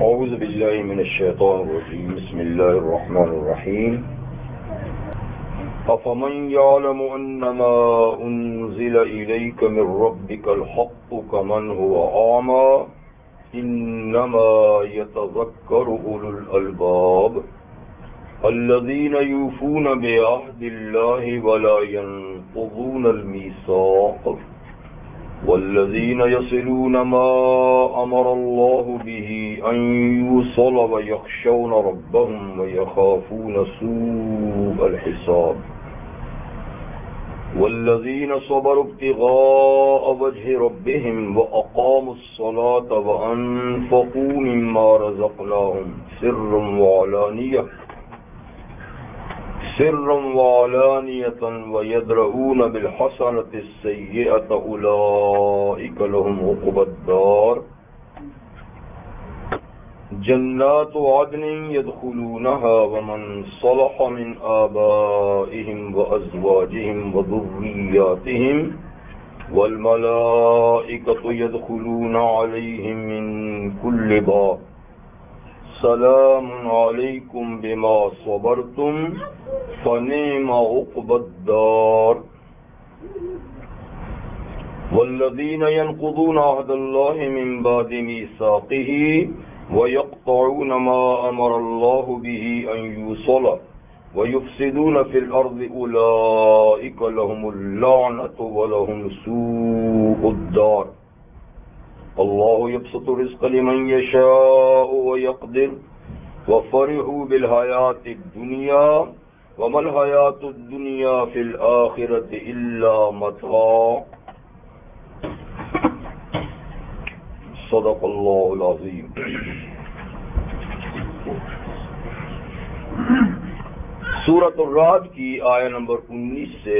اعوذ باللہ من الشیطان الرجیم بسم اللہ الرحمن الرحیم افمن یعلم انما انزل الیک من ربک الحق کمن هو اعمی انما یتذکر اولو الالباب الذین یوفون بعہد اللہ ولا ینقضون المیثاق والذین یصلون ما امر اللہ به ان یوصل ویخشون ربهم ویخافون سوء الحساب والذین صبروا ابتغاء وجه ربهم واقاموا الصلاة وانفقوا مما رزقناهم سرا وعلانية ويدرؤون بالحسنة السيئة أولئك لهم عقبى الدار جنات عدن يدخلونها ومن صلح من آبائهم وأزواجهم وذرياتهم والملائكة يدخلون عليهم من كل باب سلام علیکم بما صبرتم فنعم عقبى الدار والذین ينقضون عہد اللہ من بعد میثاقہ ويقطعون ما امر اللہ به ان یوصل ويفسدون في الارض اولئک لهم اللعنة ولهم سوء الدار اللہ یبسط الرزق لمن یشاء ویقدر وفرحوا بالحیاة الدنیا وما الحیاة الدنیا فی الآخرة الا متاع صدق اللہ العظیم. سورۃ الرعد کی آیہ نمبر 19 سے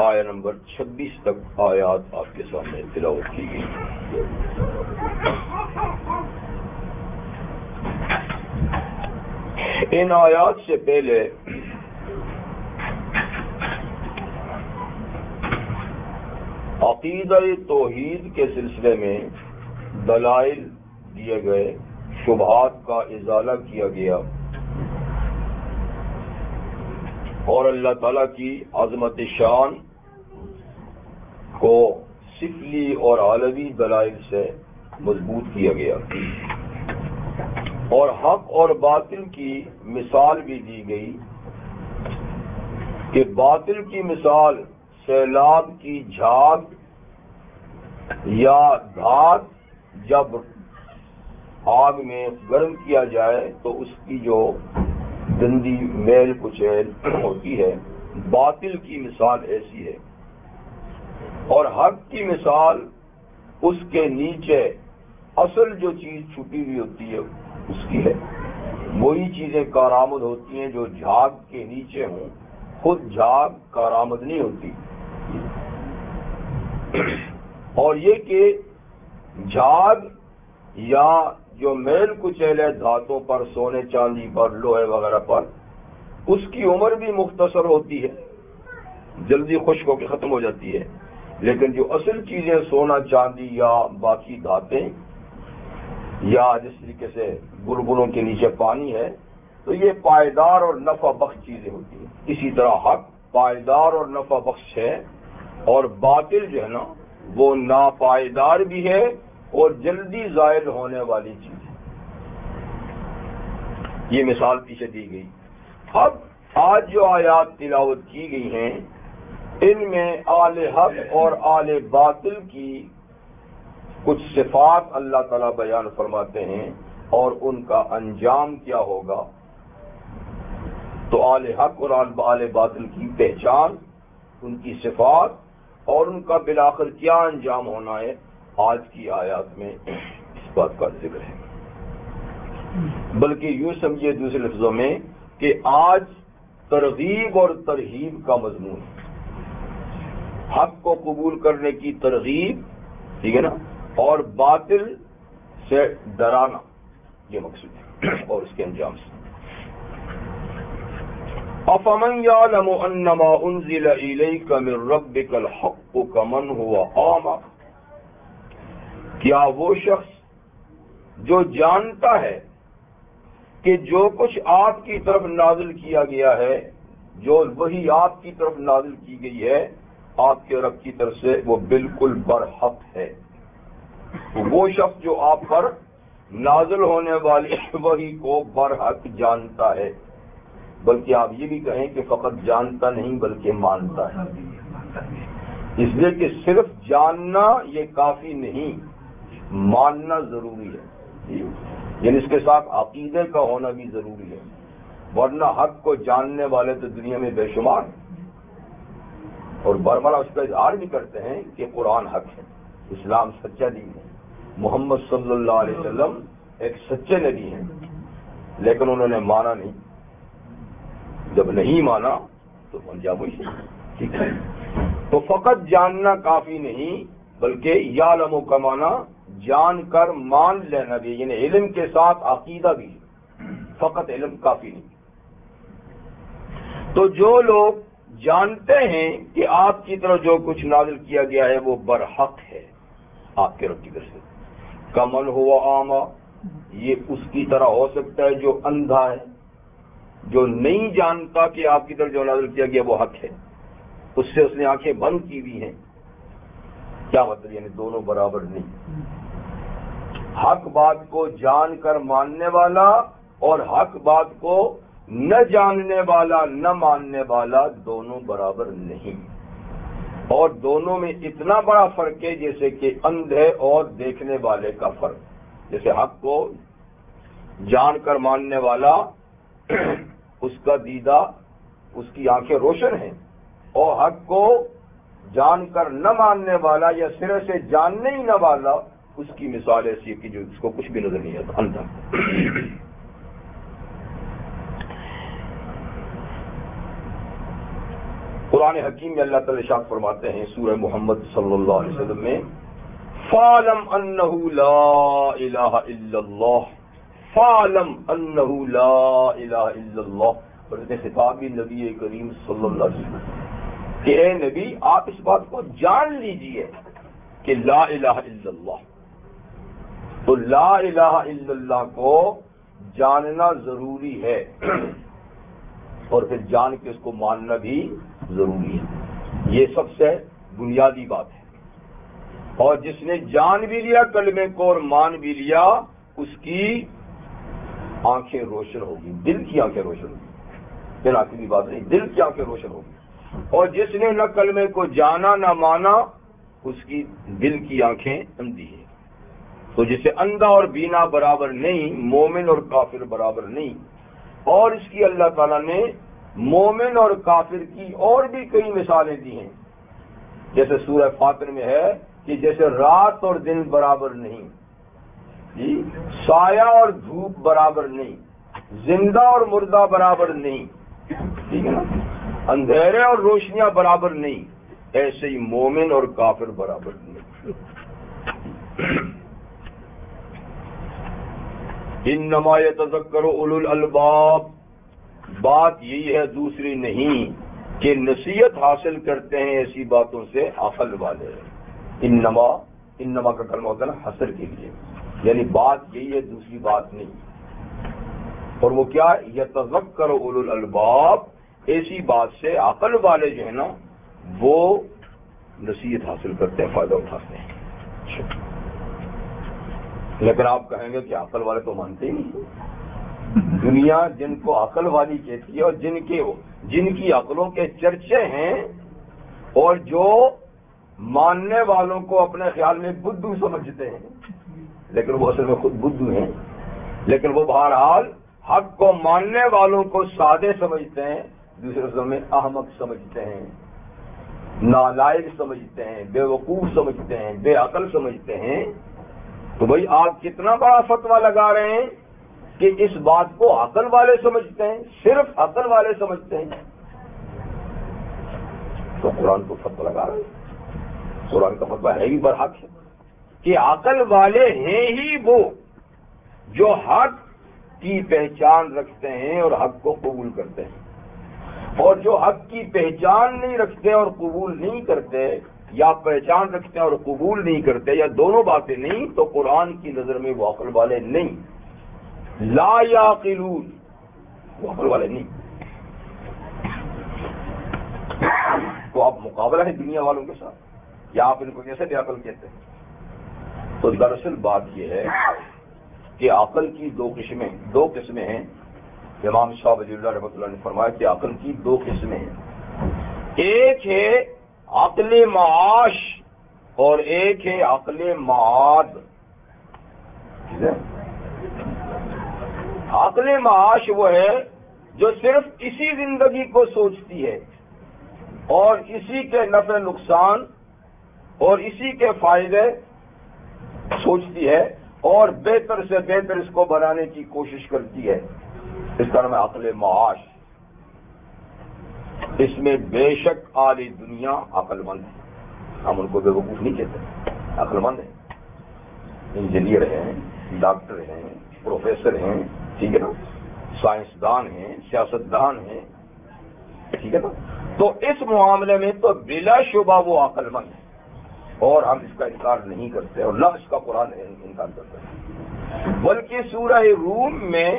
آیہ نمبر 26 تک آیات آپ کے سامنے تلاوت کی گئی. ان آیات سے پہلے عقیدہ توحید کے سلسلے میں دلائل دیے گئے، شبہات کا ازالہ کیا گیا اور اللہ تعالیٰ کی عظمت شان کو سفلی اور عالمی دلائل سے مضبوط کیا گیا اور حق اور باطل کی مثال بھی دی گئی کہ باطل کی مثال سیلاب کی جھاگ یا دھات جب آگ میں گرم کیا جائے تو اس کی جو گندی میل کچیل ہوتی ہے، باطل کی مثال ایسی ہے. اور حق کی مثال اس کے نیچے اصل جو چیز چھپی ہوئی ہوتی ہے اس کی ہے. وہی چیزیں کارآمد ہوتی ہیں جو جھاگ کے نیچے ہوں، خود جھاگ کارآمد نہیں ہوتی. اور یہ کہ جھاگ یا جو میل کچیل ہے دھاتوں پر، سونے چاندی پر، لوہے وغیرہ پر، اس کی عمر بھی مختصر ہوتی ہے، جلدی خشک ہو کے ختم ہو جاتی ہے. لیکن جو اصل چیزیں سونا چاندی یا باقی دھاتیں یا جس طریقے سے بلبلوں کے نیچے پانی ہے، تو یہ پائیدار اور نفع بخش چیزیں ہوتی ہیں. اسی طرح حق پائیدار اور نفع بخش ہے اور باطل جو ہے نا وہ ناپائیدار بھی ہے اور جلدی زائل ہونے والی چیز ہے. یہ مثال پیچھے دی گئی. اب آج جو آیات تلاوت کی گئی ہیں ان میں آل حق اور آل باطل کی کچھ صفات اللہ تعالیٰ بیان فرماتے ہیں اور ان کا انجام کیا ہوگا. تو آل حق اور آل باطل کی پہچان، ان کی صفات اور ان کا بالآخر کیا انجام ہونا ہے، آج کی آیات میں اس بات کا ذکر ہے. بلکہ یوں سمجھیے دوسرے لفظوں میں کہ آج ترغیب اور ترہیب کا مضمون ہے. حق کو قبول کرنے کی ترغیب، ٹھیک ہے نا، اور باطل سے ڈرانا، یہ مقصود ہے اور اس کے انجام سے. افمن یعلم انما انزل الیک من ربک الحق کمن هو اعمی، کیا وہ شخص جو جانتا ہے کہ جو کچھ آپ کی طرف نازل کیا گیا ہے، جو وہی آپ کی طرف نازل کی گئی ہے آپ کے رب کی طرف سے، وہ بالکل برحق ہے۔ وہ شخص جو آپ پر نازل ہونے والی وحی کو برحق جانتا ہے، بلکہ آپ یہ بھی کہیں کہ فقط جانتا نہیں بلکہ مانتا ہے، اس لیے کہ صرف جاننا یہ کافی نہیں، ماننا ضروری ہے، یعنی اس کے ساتھ عقیدے کا ہونا بھی ضروری ہے، ورنہ حق کو جاننے والے تو دنیا میں بے شمار ہیں، اور برملا اس کا اظہار بھی کرتے ہیں کہ قرآن حق ہے، اسلام سچا دین ہے، محمد صلی اللہ علیہ وسلم ایک سچے نبی ہیں، لیکن انہوں نے مانا نہیں، جب نہیں مانا تو انجام وہی ہے، ٹھیک ہے۔ تو فقط جاننا کافی نہیں بلکہ یعلم کا معنی جان کر مان لینا بھی، یعنی علم کے ساتھ عقیدہ بھی، فقط علم کافی نہیں۔ تو جو لوگ جانتے ہیں کہ آپ کی طرف جو کچھ نازل کیا گیا ہے وہ برحق ہے آپ کے رب کی طرف سے، کمن ہوا عاما، یہ اس کی طرح ہو سکتا ہے جو اندھا ہے، جو نہیں جانتا کہ آپ کی طرف جو نازل کیا گیا وہ حق ہے، اس سے اس نے آنکھیں بند کی ہوئی ہیں۔ کیا مطلب؟ یعنی دونوں برابر نہیں، حق بات کو جان کر ماننے والا اور حق بات کو نہ جاننے والا نہ ماننے والا دونوں برابر نہیں، اور دونوں میں اتنا بڑا فرق ہے جیسے کہ اندھے اور دیکھنے والے کا فرق۔ جیسے حق کو جان کر ماننے والا اس کا دیدہ، اس کی آنکھیں روشن ہیں، اور حق کو جان کر نہ ماننے والا یا سرے سے جاننے ہی نہ والا، اس کی مثال ایسی ہے کہ جو اس کو کچھ بھی نظر نہیں آتا، اندھا۔ قرآن حکیم میں اللہ تعالی ارشاد فرماتے ہیں سورہ محمد صلی اللہ علیہ وسلم میں، فَاعْلَمْ أَنَّهُ لَا إِلَٰهَ إِلَّا اللَّهُ فَاعْلَمْ أَنَّهُ لَا إِلَٰهَ إِلَّا اللَّهُ۔ اور اس نے خطاب بھی نبی کریم صلی اللہ علیہ وسلم کہ اے نبی آپ اس بات کو جان لیجئے کہ لا الہ الا اللہ۔ تو لا الہ الا اللہ کو جاننا ضروری ہے، اور پھر جان کے اس کو ماننا بھی ضروری ہے، یہ سب سے بنیادی بات ہے۔ اور جس نے جان بھی لیا کلمے کو اور مان بھی لیا، اس کی آنکھیں روشن ہوگی، دل کی آنکھیں روشن ہوگی، پھر آنکھیں کی بات نہیں، دل کی آنکھیں روشن ہوگی۔ اور جس نے نہ کلمے کو جانا نہ مانا، اس کی دل کی آنکھیں اندھی ہیں۔ تو جسے اندھا اور بینا برابر نہیں، مومن اور کافر برابر نہیں۔ اور اس کی اللہ تعالیٰ نے مومن اور کافر کی اور بھی کئی مثالیں دی ہیں، جیسے سورہ فاطر میں ہے کہ جیسے رات اور دن برابر نہیں، سایہ اور دھوپ برابر نہیں، زندہ اور مردہ برابر نہیں، ٹھیک ہے نا، اندھیرے اور روشنیاں برابر نہیں، ایسے ہی مومن اور کافر برابر نہیں۔ انما یتذکر اولو الالباب، بات یہی ہے دوسری نہیں کہ نصیحت حاصل کرتے ہیں ایسی باتوں سے عقل والے۔ انما کا کلمہ ہوتا ہے نا حصر کے لیے، یعنی بات یہی ہے دوسری بات نہیں۔ اور وہ کیا؟ یتذکر اولو الالباب، ایسی بات سے عقل والے جو ہے نا وہ نصیحت حاصل کرتے ہیں، فائدہ اٹھاتے ہیں۔ لیکن آپ کہیں گے کہ عقل والے تو مانتے ہی نہیں۔ دنیا جن کو عقل والی کہتی ہے اور جن کی عقلوں کے چرچے ہیں، اور جو ماننے والوں کو اپنے خیال میں بدھو سمجھتے ہیں، لیکن وہ اصل میں خود بدھو ہیں، لیکن وہ بہرحال حق کو ماننے والوں کو سادے سمجھتے ہیں، دوسرے لفظوں میں احمق سمجھتے ہیں، نالائق سمجھتے ہیں، بے وقوف سمجھتے ہیں، بے عقل سمجھتے ہیں۔ تو بھائی آپ کتنا بڑا فتویٰ لگا رہے ہیں کہ اس بات کو عقل والے سمجھتے ہیں، صرف عقل والے سمجھتے ہیں۔ تو قرآن کو فتویٰ لگا رہے ہیں، قرآن کا فتویٰ ہے ہی برحق ہے کہ عقل والے ہیں ہی وہ جو حق کی پہچان رکھتے ہیں اور حق کو قبول کرتے ہیں، اور جو حق کی پہچان نہیں رکھتے اور قبول نہیں کرتے یا پہچان رکھتے ہیں اور قبول نہیں کرتے، یا دونوں باتیں نہیں، تو قرآن کی نظر میں وہ عقل والے نہیں. لا یعقلون، وہ عقل والے نہیں. تو اب مقابلہ ہے دنیا والوں کے ساتھ، یا آپ ان کو کیسے بے عقل کہتے ہیں؟ تو دراصل بات یہ ہے کہ عقل کی دو قسمیں ہیں. امام شاہ ولی اللہ رحمۃ اللہ نے فرمایا کہ عقل کی دو قسمیں ہیں. ایک ہے عقل معاش اور ایک ہے عقل معاد. عقل معاش وہ ہے جو صرف اسی زندگی کو سوچتی ہے اور اسی کے نفع نقصان اور اسی کے فائدے سوچتی ہے اور بہتر سے بہتر اس کو بنانے کی کوشش کرتی ہے. اس کا نام ہے عقل معاش. اس میں بے شک اہل دنیا عقل مند ہے، ہم ان کو بے وقوف نہیں کہتے، عقل مند ہیں. انجینئر ہیں، ڈاکٹر ہیں، پروفیسر ہیں، ٹھیک ہے نا، سائنسدان ہیں، سیاستدان ہیں، ٹھیک ہے نا. تو اس معاملے میں تو بلا شبہ وہ عقل مند ہے اور ہم اس کا انکار نہیں کرتے اور نہ اس کا قرآن انکار کرتا ہے. بلکہ سورہ روم میں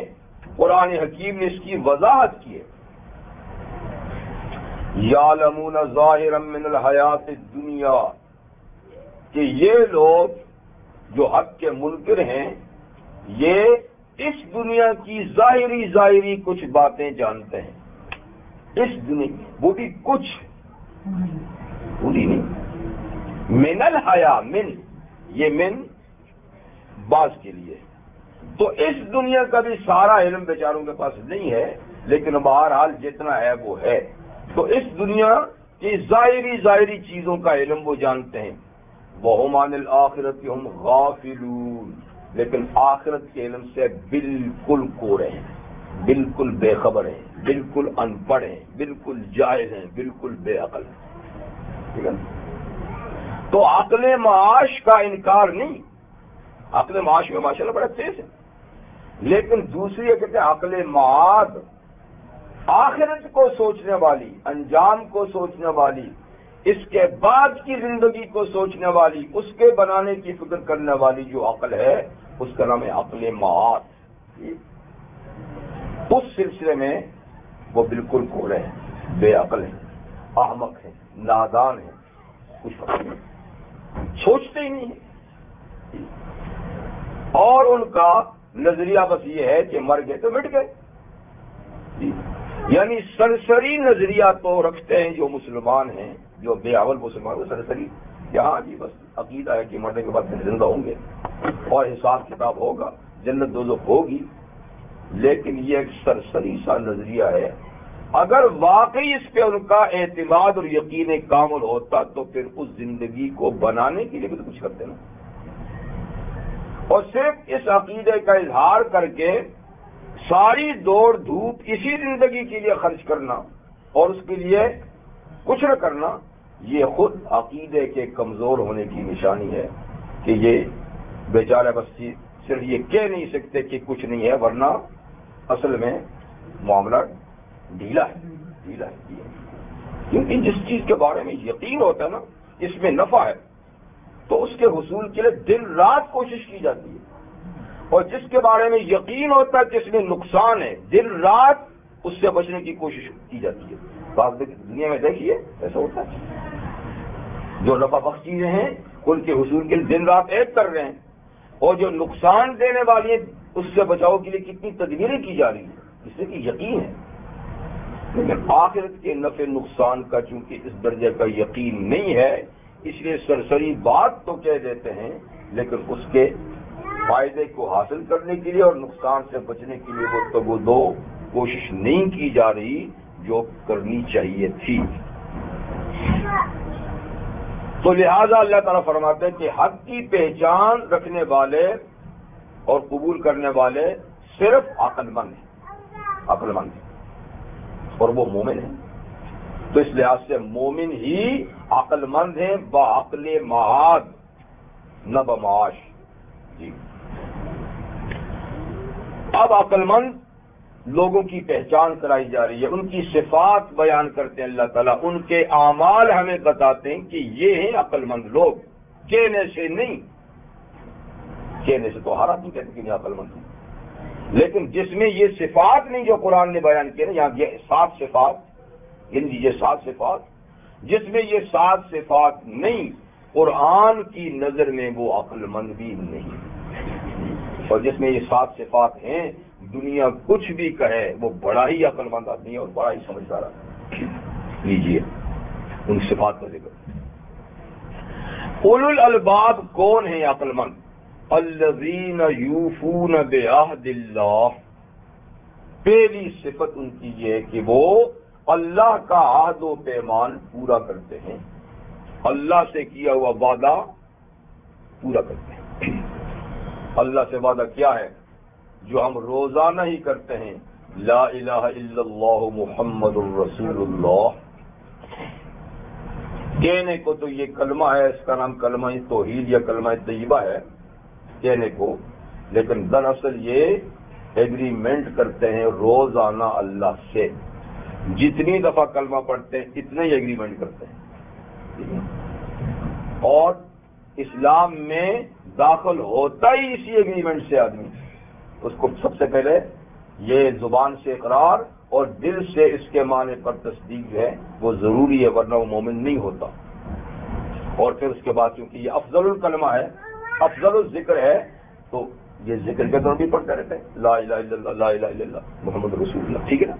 قرآن حکیم نے اس کی وضاحت کی ہے. یعلمون ظاہرا من الحیات الدنیا، کہ یہ لوگ جو حق کے منکر ہیں یہ اس دنیا کی ظاہری کچھ باتیں جانتے ہیں. اس دنیا وہ بھی کچھ، پوری نہیں. من الحیا، من یہ من بعض کے لیے. تو اس دنیا کا بھی سارا علم بیچاروں کے پاس نہیں ہے، لیکن بہرحال جتنا ہے وہ ہے. تو اس دنیا کی ظاہری چیزوں کا علم وہ جانتے ہیں. وَهُمْ عَنِ الْآخِرَةِ هُمْ غَافِلُونَ، لیکن آخرت کے علم سے بالکل کورے ہیں، بالکل بے خبر ہیں، بالکل ان پڑھ ہیں، بالکل جاہل ہیں، بالکل بے عقل ہیں. ٹھیک ہے. تو عقل معاش کا انکار نہیں، عقل معاش میں ماشاءاللہ بڑا تیز ہے. لیکن دوسری کہتے ہیں عقل معاد، آخرت کو سوچنے والی، انجام کو سوچنے والی، اس کے بعد کی زندگی کو سوچنے والی، اس کے بنانے کی فکر کرنے والی جو عقل ہے اس کا نام ہے عقل معاد. اس سلسلے میں وہ بالکل کھوڑے ہیں، بے عقل ہیں، احمق ہیں، نادان ہیں، کچھ فرق نہیں، سوچتے ہی نہیں ہیں. اور ان کا نظریہ بس یہ ہے کہ مر گئے تو مٹ گئے. یعنی سرسری نظریہ تو رکھتے ہیں جو مسلمان ہیں، جو بے عقل مسلمان ہیں سرسری. یہاں جی بس عقیدہ ہے کہ مرنے کے بعد پھر زندہ ہوں گے اور حساب کتاب ہوگا، جنت دوزخ ہوگی. لیکن یہ ایک سرسری سا نظریہ ہے. اگر واقعی اس پہ ان کا اعتماد اور یقین کامل ہوتا تو پھر اس زندگی کو بنانے کے لیے بھی تو کچھ کرتے نا. اور صرف اس عقیدے کا اظہار کر کے ساری دوڑ دھوپ اسی زندگی کے لیے خرچ کرنا اور اس کے لیے کچھ نہ کرنا، یہ خود عقیدے کے کمزور ہونے کی نشانی ہے. کہ یہ بیچارہ بس صرف یہ کہہ نہیں سکتے کہ کچھ نہیں ہے، ورنہ اصل میں معاملہ ڈھیلا ہے. کیونکہ جس چیز کے بارے میں یقین ہوتا ہے نا اس میں نفع ہے تو اس کے حصول کے لیے دن رات کوشش کی جاتی ہے، اور جس کے بارے میں یقین ہوتا ہے کہ اس میں نقصان ہے دن رات اس سے بچنے کی کوشش کی جاتی ہے. بعض دنیا میں دیکھیے ایسا ہوتا ہے، جو نفع بخش چیزیں ہیں ان کے حصول کے لیے دن رات ایک کر رہے ہیں، اور جو نقصان دینے والی ہیں اس سے بچاؤ کے لیے کتنی تدبیریں کی جا رہی ہیں، اس سے کہ یقین ہے. لیکن آخرت کے نفع نقصان کا چونکہ اس درجے کا یقین نہیں ہے، اس لیے سرسری بات تو کہہ دیتے ہیں، لیکن اس کے فائدے کو حاصل کرنے کے لیے اور نقصان سے بچنے کے لیے وہ دو کوشش نہیں کی جا رہی جو کرنی چاہیے تھی. تو لہذا اللہ تعالیٰ فرماتے ہیں کہ حق کی پہچان رکھنے والے اور قبول کرنے والے صرف عقل مند ہیں اور وہ مومن ہیں. تو اس لحاظ سے مومن ہی عقل مند ہیں، بعقل معاد نہ بمعاش. جی اب عقل مند لوگوں کی پہچان کرائی جا رہی ہے، ان کی صفات بیان کرتے ہیں اللہ تعالیٰ، ان کے اعمال ہمیں بتاتے ہیں کہ یہ ہیں عقل مند لوگ، کہنے سے نہیں، کہنے سے تو ہر آدمی کہتے کہ یہ عقل مند ہے، لیکن جس میں یہ صفات نہیں جو قرآن نے بیان کیے نا، یہاں یہ 7 صفات، یعنی یہ 7 صفات، جس میں یہ 7 صفات نہیں، قرآن کی نظر میں وہ عقل مند بھی نہیں، اور جس میں یہ 7 صفات ہیں، دنیا کچھ بھی کہے وہ بڑا ہی عقل مند آدمی ہے اور بڑا ہی سمجھدار آدمی۔ لیجیے ان صفات کا ذکر۔ اولو الالباب کون ہیں عقل مند؟ الذین یوفون بعہد اللہ، پہلی صفت ان کی یہ ہے کہ وہ اللہ کا عہد و پیمان پورا کرتے ہیں، اللہ سے کیا ہوا وعدہ پورا کرتے ہیں۔ اللہ سے وعدہ کیا ہے؟ جو ہم روزانہ ہی کرتے ہیں، لا الہ الا اللہ محمد الرسول اللہ، کہنے کو تو یہ کلمہ ہے، اس کا نام کلمہ توحید یا کلمہ طیبہ ہے کہنے کو، لیکن دراصل یہ ایگریمنٹ کرتے ہیں روزانہ اللہ سے، جتنی دفعہ کلمہ پڑھتے ہیں اتنا ہی ایگریمنٹ کرتے ہیں، اور اسلام میں داخل ہوتا ہی اسی ایگریمنٹ سے آدمی، اس کو سب سے پہلے یہ زبان سے اقرار اور دل سے اس کے معنی پر تصدیق جو ہے وہ ضروری ہے، ورنہ وہ مومن نہیں ہوتا، اور پھر اس کے بعد کیونکہ یہ افضل الکلمہ ہے، افضل الذکر ہے، تو یہ ذکر کے طور بھی پڑھتے رہتے ہیں، لا الہ الا اللہ، لا الہ الا اللہ محمد رسول اللہ، ٹھیک ہے نا؟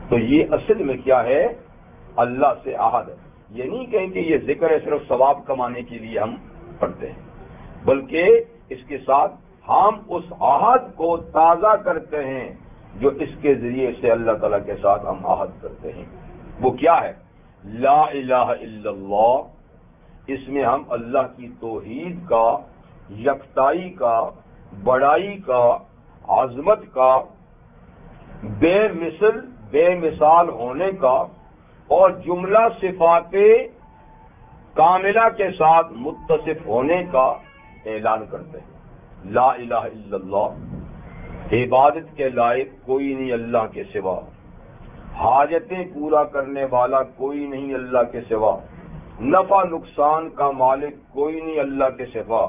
تو یہ اصل میں کیا ہے؟ اللہ سے عہد ہے۔ یہ نہیں کہیں کہ یہ ذکر ہے صرف ثواب کمانے کے لیے ہم پڑھتے ہیں، بلکہ اس کے ساتھ ہم اس عہد کو تازہ کرتے ہیں جو اس کے ذریعے سے اللہ تعالیٰ کے ساتھ ہم عہد کرتے ہیں۔ وہ کیا ہے؟ لا الہ الا اللہ، اس میں ہم اللہ کی توحید کا، یکتائی کا، بڑائی کا، عظمت کا، بے مثل بے مثال ہونے کا اور جملہ صفات کاملہ کے ساتھ متصف ہونے کا اعلان کرتے ہیں۔ لا الہ الا اللہ، عبادت کے لائق کوئی نہیں اللہ کے سوا، حاجتیں پورا کرنے والا کوئی نہیں اللہ کے سوا، نفع نقصان کا مالک کوئی نہیں اللہ کے سوا،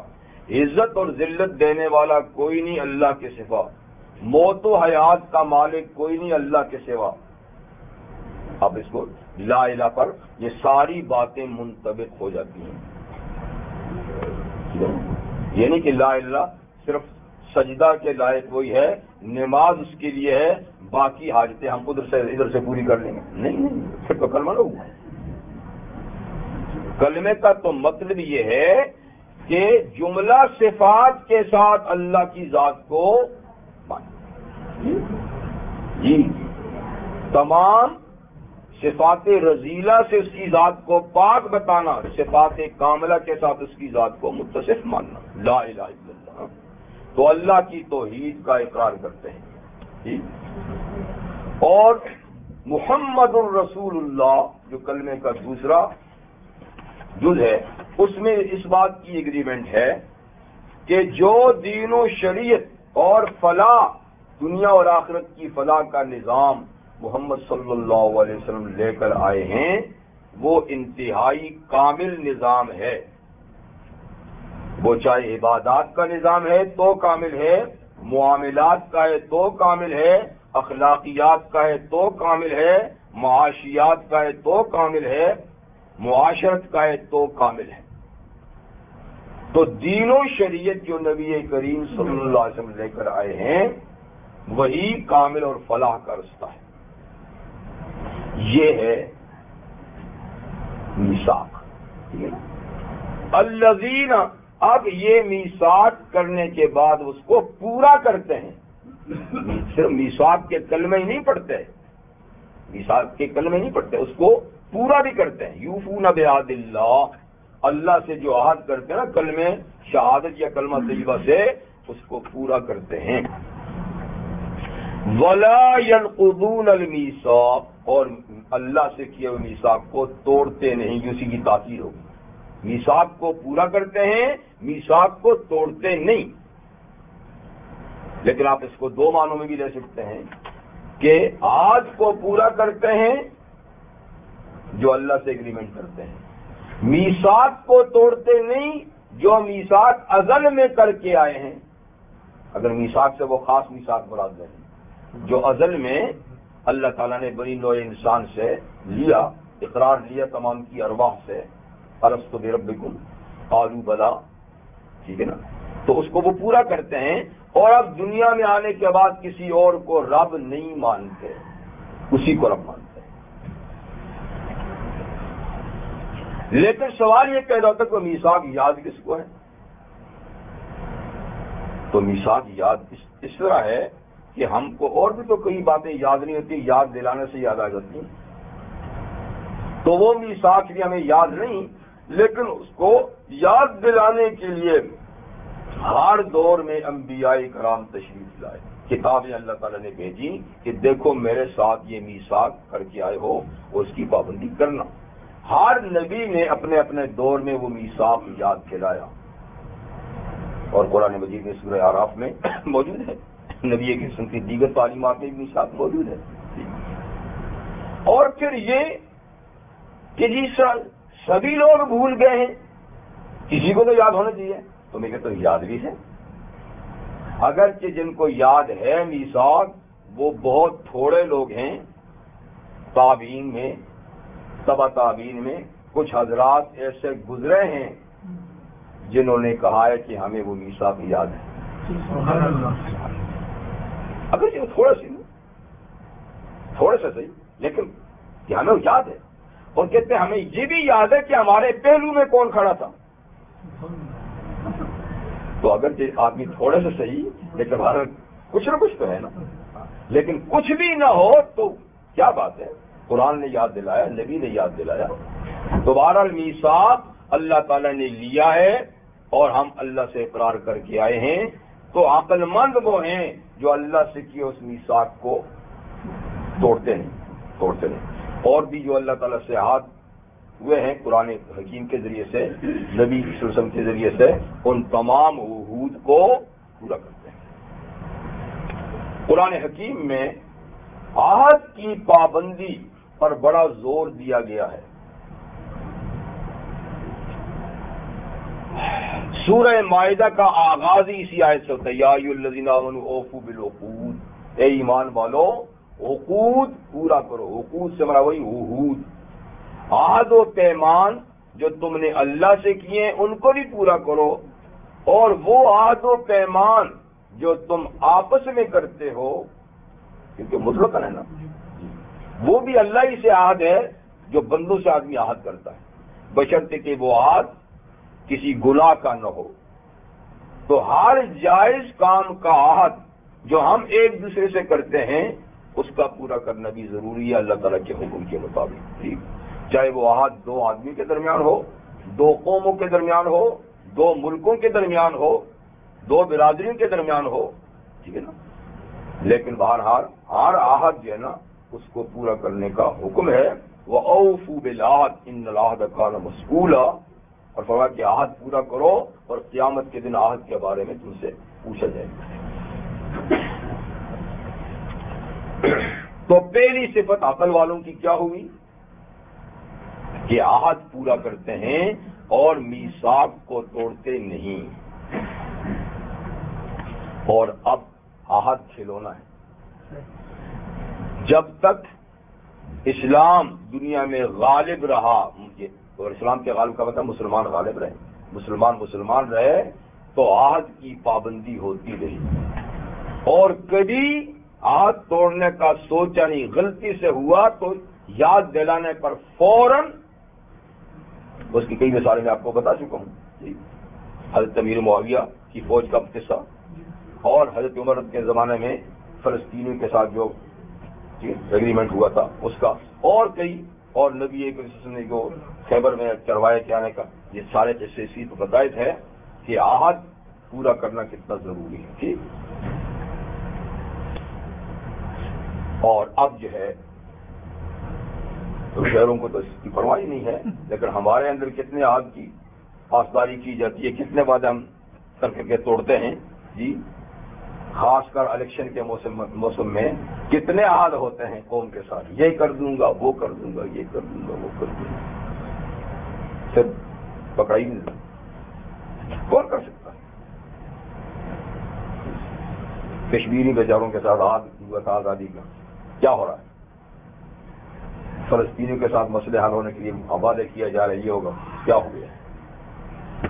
عزت اور ذلت دینے والا کوئی نہیں اللہ کے سوا، موت و حیات کا مالک کوئی نہیں اللہ کے سوا۔ اب اس کو لا الہ پر یہ ساری باتیں منطبق ہو جاتی ہیں، یہ نہیں کہ لا الہ صرف سجدہ کے لائق وہی ہے، نماز اس کے لیے ہے، باقی حاجتیں ہم ادھر سے پوری کر لیں گے، نہیں، پھر تو کلمہ نہ ہوا۔ کلمے کا تو مطلب یہ ہے کہ جملہ صفات کے ساتھ اللہ کی ذات کو مانے، جی تمام صفات رذیلہ سے اس کی ذات کو پاک بتانا، صفات کاملہ کے ساتھ اس کی ذات کو متصف ماننا، لا الہ الا اللہ، تو اللہ کی توحید کا اقرار کرتے ہیں، اور محمد الرسول اللہ جو کلمے کا دوسرا جز ہے، اس میں اس بات کی ایگریمنٹ ہے کہ جو دین و شریعت اور فلاح، دنیا اور آخرت کی فلاح کا نظام محمد صلی اللہ علیہ وسلم لے کر آئے ہیں، وہ انتہائی کامل نظام ہے، وہ چاہے عبادات کا نظام ہے تو کامل ہے، معاملات کا ہے تو کامل ہے، اخلاقیات کا ہے تو کامل ہے، معاشیات کا ہے تو کامل ہے، معاشرت کا ہے تو کامل ہے۔ تو دین و شریعت جو نبی کریم صلی اللہ علیہ وسلم لے کر آئے ہیں وہی کامل اور فلاح کا رستہ ہے، یہ ہے میثاق۔ الذین، اب یہ میثاق کرنے کے بعد اس کو پورا کرتے ہیں، صرف میثاق کے کلمے ہی نہیں پڑھتے، میثاق کے کلمے نہیں پڑھتے، اس کو پورا بھی کرتے ہیں۔ یوفون بعہد اللہ، اللہ سے جو عہد کرتے ہیں نا کلمے شہادت یا کلمہ طیبہ سے، اس کو پورا کرتے ہیں۔ ولا ينقضون المیثاق، اور اللہ سے کیے ہوئے میثاق کو توڑتے نہیں، اسی کی تاکید ہوگی، میثاق کو پورا کرتے ہیں، میثاق کو توڑتے نہیں۔ لیکن آپ اس کو دو معنوں میں بھی لے سکتے ہیں، کہ عہد کو پورا کرتے ہیں جو اللہ سے ایگریمنٹ کرتے ہیں، میثاق کو توڑتے نہیں جو میثاق ازل میں کر کے آئے ہیں، اگر میثاق سے وہ خاص میثاق مراد نہیں، جو ازل میں اللہ تعالیٰ نے بنی نوع انسان سے لیا، اقرار لیا تمام کی ارواح سے، الست بربکم قالوا بلی، ٹھیک ہے نا، تو اس کو وہ پورا کرتے ہیں، اور اب دنیا میں آنے کے بعد کسی اور کو رب نہیں مانتے، اسی کو رب مانتے ہیں۔ لیکن سوال یہ پیدا ہوتا ہے کہ میثاق یاد کس کو ہے؟ تو میثاق یاد اس طرح ہے کہ ہم کو اور بھی تو کئی باتیں یاد نہیں ہوتی، یاد دلانے سے یاد آ جاتی ہیں، تو وہ میثاق بھی ہمیں یاد نہیں، لیکن اس کو یاد دلانے کے لیے ہر دور میں انبیاء کرام تشریف لائے، کتابیں اللہ تعالیٰ نے بھیجی کہ دیکھو میرے ساتھ یہ میثاق کر کے آئے ہو اور اس کی پابندی کرنا۔ ہر نبی نے اپنے اپنے دور میں وہ میثاق یاد دلایا، اور قرآن مجید میں سورہ اعراف میں موجود ہے، نبی کی قسم کی دیگر تعلیمات میں بھی میثاق موجود ہے۔ اور پھر یہ کہ جی سبھی لوگ بھول گئے ہیں، کسی کو تو یاد ہونا چاہیے، تو میں کہتا ہوں یاد بھی ہے، اگرچہ جن کو یاد ہے میثاق وہ بہت تھوڑے لوگ ہیں، تابعین میں، تبع تابعین میں کچھ حضرات ایسے گزرے ہیں جنہوں نے کہا ہے کہ ہمیں وہ میثاق یاد ہے، اگرچہ وہ تھوڑے سے صحیح، لیکن کہ ہمیں وہ یاد ہے، اور کہتے ہیں ہمیں یہ بھی یاد ہے کہ ہمارے پہلو میں کون کھڑا تھا۔ تو اگر آدمی تھوڑے سے صحیح، لیکن ہمارا کچھ نہ کچھ تو ہے نا، لیکن کچھ بھی نہ ہو تو کیا بات ہے، قرآن نے یاد دلایا، نبی نے یاد دلایا۔ تو بہرحال میثاق اللہ تعالیٰ نے لیا ہے اور ہم اللہ سے اقرار کر کے آئے ہیں، تو عقل مند وہ ہیں جو اللہ سے کیے اس میثاق کو توڑتے نہیں۔ اور بھی جو اللہ تعالیٰ سے عہد ہوئے ہیں قرآن حکیم کے ذریعے سے، نبی صلی اللہ علیہ وسلم کے ذریعے سے، ان تمام عہود کو پورا کرتے ہیں۔ قرآن حکیم میں عہد کی پابندی پر بڑا زور دیا گیا ہے۔ سورہ مائدہ کا آغاز ہی اسی آیت سے ہوتا ہے، یا ایھا الذین آمنوا اوفوا بالعقود، اے ایمان والو عقود پورا کرو۔ عقود سے مراد وہی عہود، عہد و پیمان جو تم نے اللہ سے کیے ہیں ان کو بھی پورا کرو، اور وہ عہد و پیمان جو تم آپس میں کرتے ہو، کیونکہ مطلق ہے نا، وہ بھی اللہ ہی سے عہد ہے جو بندوں سے آدمی عہد کرتا ہے، بشرطے کہ وہ عہد کسی گناہ کا نہ ہو۔ تو ہر جائز کام کا عہد جو ہم ایک دوسرے سے کرتے ہیں اس کا پورا کرنا بھی ضروری ہے اللہ تعالیٰ کے حکم کے مطابق، ٹھیک، چاہے وہ عہد دو آدمی کے درمیان ہو، دو قوموں کے درمیان ہو، دو ملکوں کے درمیان ہو، دو برادریوں کے درمیان ہو، ٹھیک ہے نا، لیکن بہرحال ہر عہد جو ہے نا اس کو پورا کرنے کا حکم ہے۔ وَأَوْفُوا بِالْعَهْدِ إِنَّ الْعَهْدَ كَانَ مَسْئُولًا، اور فرمایا کہ عہد پورا کرو اور قیامت کے دن عہد کے بارے میں تم سے پوچھا جائے گا۔ تو پہلی صفت عقل والوں کی کیا ہوئی کہ عہد پورا کرتے ہیں اور میثاق کو توڑتے نہیں، اور اب عہد کھلونا ہے۔ جب تک اسلام دنیا میں غالب رہا، اور اسلام کے غالب کا مطلب مسلمان غالب رہے، مسلمان رہے، تو عہد کی پابندی ہوتی رہی، اور کبھی عہد توڑنے کا سوچا نہیں، غلطی سے ہوا تو یاد دلانے پر فوراً، اس کی کئی مثالیں میں آپ کو بتا چکا ہوں، حضرت امیر معاویہ کی فوج کا قصہ، اور حضرت عمر کے زمانے میں فلسطینیوں کے ساتھ جو ایگریمنٹ ہوا تھا اس کا، اور کئی، اور نبی نے جو خیبر میں چروائے کے آنے کا، یہ سارے قصے اسی کو بتائے تھے کہ عہد پورا کرنا کتنا ضروری ہے، ٹھیک۔ اور اب جو ہے تو شہروں کو تو اس کی پرواہ نہیں ہے، لیکن ہمارے اندر کتنے عہد کی پاسداری کی جاتی ہے، کتنے وعدے ہم کر کے توڑتے ہیں، جی خاص کر الیکشن کے موسم میں کتنے عہد ہوتے ہیں قوم کے ساتھ، یہ کر دوں گا، وہ کر دوں گا، یہ کر دوں گا، وہ کر دوں گا، پھر پکڑائی نہیں، کون کر سکتا ہے؟ کشمیری بیچاروں کے ساتھ عہد ہوا تھا آزادی کا، کیا ہو رہا ہے؟ فلسطینیوں کے ساتھ مسئلے حل ہونے کے لیے وعدے کیا جا رہا ہے، یہ ہوگا، کیا ہو گیا؟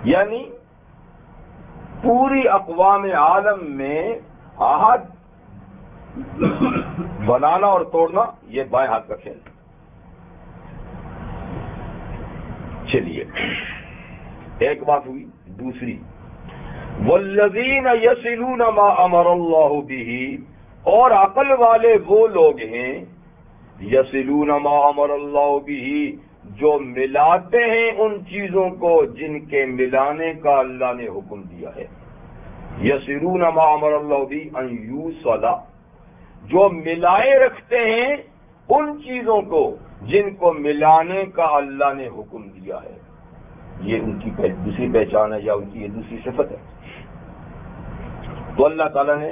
یعنی پوری اقوام عالم میں عہد بنانا اور توڑنا یہ بائیں ہاتھ کا کھیل ہے۔ چلیے ایک بات ہوئی، دوسری والذین یصلون ما امر اللہ بہ، اور عقل والے وہ لوگ ہیں یصلون ما امر اللہ بہ، جو ملاتے ہیں ان چیزوں کو جن کے ملانے کا اللہ نے حکم دیا ہے۔ یصلون ما امر اللہ بہ ان یوصل، جو ملائے رکھتے ہیں ان چیزوں کو جن کو ملانے کا اللہ نے حکم دیا ہے، یہ ان کی دوسری پہچان ہے یا ان کی یہ دوسری صفت ہے۔ تو اللہ تعالیٰ نے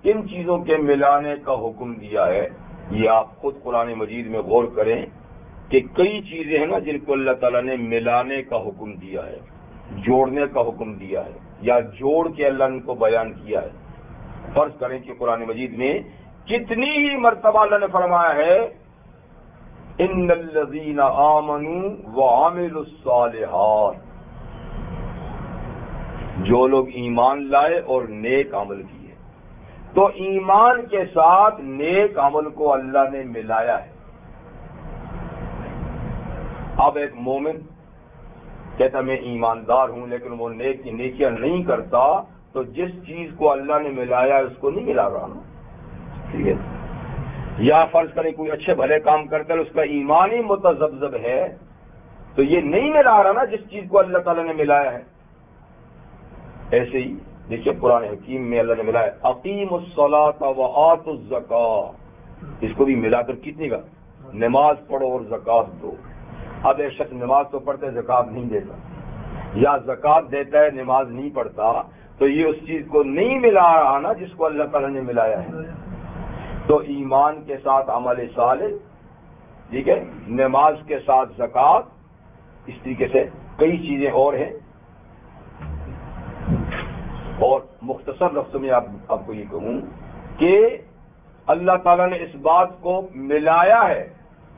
کن چیزوں کے ملانے کا حکم دیا ہے، یہ آپ خود قرآن مجید میں غور کریں کہ کئی چیزیں ہیں نا جن کو اللہ تعالیٰ نے ملانے کا حکم دیا ہے، جوڑنے کا حکم دیا ہے، یا جوڑ کے اللہ نے کو بیان کیا ہے۔ فرض کریں کہ قرآن مجید میں کتنی ہی مرتبہ اللہ نے فرمایا ہے ان الذین آمنوا وعملوا الصالحات، جو لوگ ایمان لائے اور نیک عمل کیے، تو ایمان کے ساتھ نیک عمل کو اللہ نے ملایا ہے۔ اب ایک مومن کہتا میں ایماندار ہوں لیکن وہ نیکیاں نہیں کرتا، تو جس چیز کو اللہ نے ملایا ہے اس کو نہیں ملا رہا نا، ٹھیک ہے؟ یا فرض کریں کوئی اچھے بھلے کام کرتا ہے، اس کا ایمان ہی متذبذب ہے، تو یہ نہیں ملا رہا نا جس چیز کو اللہ تعالیٰ نے ملایا ہے۔ ایسے ہی دیکھیے قرآن حکیم میں اللہ نے ملایا اقیموا الصلاۃ وآتوا الزکاۃ، اس کو بھی ملا کر کتنی کا نماز پڑھو اور زکات دو۔ اب ایک شخص نماز تو پڑھتا ہے زکات نہیں دیتا، یا زکات دیتا ہے نماز نہیں پڑھتا، تو یہ اس چیز کو نہیں ملا رہا نا جس کو اللہ تعالیٰ نے ملایا ہے۔ تو ایمان کے ساتھ عمل صالح، ٹھیک ہے، نماز کے ساتھ زکات، اس طریقے سے کئی چیزیں اور ہیں۔ اور مختصر لفظوں میں آپ کو یہ کہوں کہ اللہ تعالیٰ نے اس بات کو ملایا ہے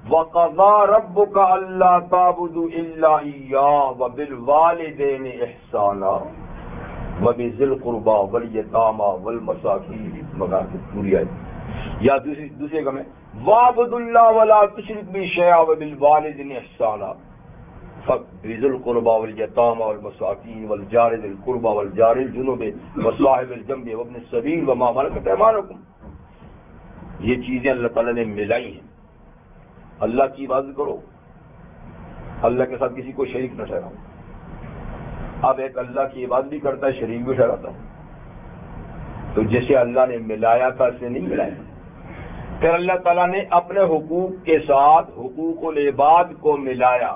وَقَضَىٰ رَبُّكَ أَلَّا تَعْبُدُوا إِلَّا إِيَّاهُ وَبِالْوَالِدَيْنِ إِحْسَانًا وَبِذِي الْقُرْبَىٰ وَالْيَتَامَىٰ وَالْمَسَاكِينِ مغارب پوری آئے، یا دوسرے کا میں وَاعْبُدُوا اللَّهَ وَلَا تُشْرِكُوا بِهِ شَيْئًا وَبِالْوَالِدَيْنِ إِحْسَانًا بِذِي الْقُرْبَىٰ وَالْيَتَامَىٰ وَالْمَسَاكِينِ وَالْجَارِ ذِي الْقُرْبَىٰ وَالْجَارِ الْجُنُبِ وَصَاحِبِ الْجَنبِ وَابْنِ السَّبِيلِ وَمَا مَلَكَتْ أَيْمَانُكُمْ، یہ چیزیں اللہ تعالیٰ نے ملائی ہیں۔ اللہ کی عبادت کرو، اللہ کے ساتھ کسی کو شریک نہ ٹھہراؤ۔ اب ایک اللہ کی عبادت بھی کرتا ہے، شریک بھی ٹھہراتا ہے، تو جسے اللہ نے ملایا تھا اسے نہیں ملایا۔ پھر اللہ تعالیٰ نے اپنے حقوق کے ساتھ حقوق العباد کو ملایا۔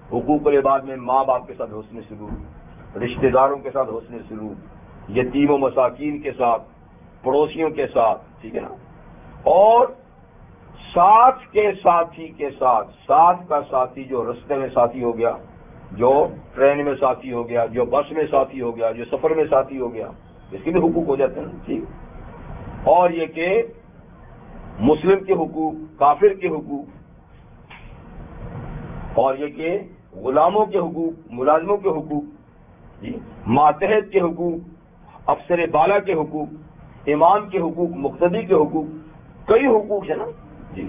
حقوق العباد میں ماں باپ کے ساتھ حسن سلوک، رشتہ داروں کے ساتھ حسن سلوک، یتیم و مساکین کے ساتھ، پڑوسیوں کے ساتھ، ٹھیک ہے نا، اور ساتھ کے ساتھی کے ساتھ، ساتھ کا ساتھی جو رستے میں ساتھی ہو گیا، جو ٹرین میں ساتھی ہو گیا، جو بس میں ساتھی ہو گیا، جو سفر میں ساتھی ہو گیا، اس کے بھی حقوق ہو جاتے ہیں، ٹھیک۔ اور یہ کہ مسلم کے حقوق، کافر کے حقوق، اور یہ کہ غلاموں کے حقوق، ملازموں کے حقوق، جی، ماتحت کے حقوق، افسر بالا کے حقوق، امام کے حقوق، مقتدی کے حقوق، کئی حقوق ہے نا جی۔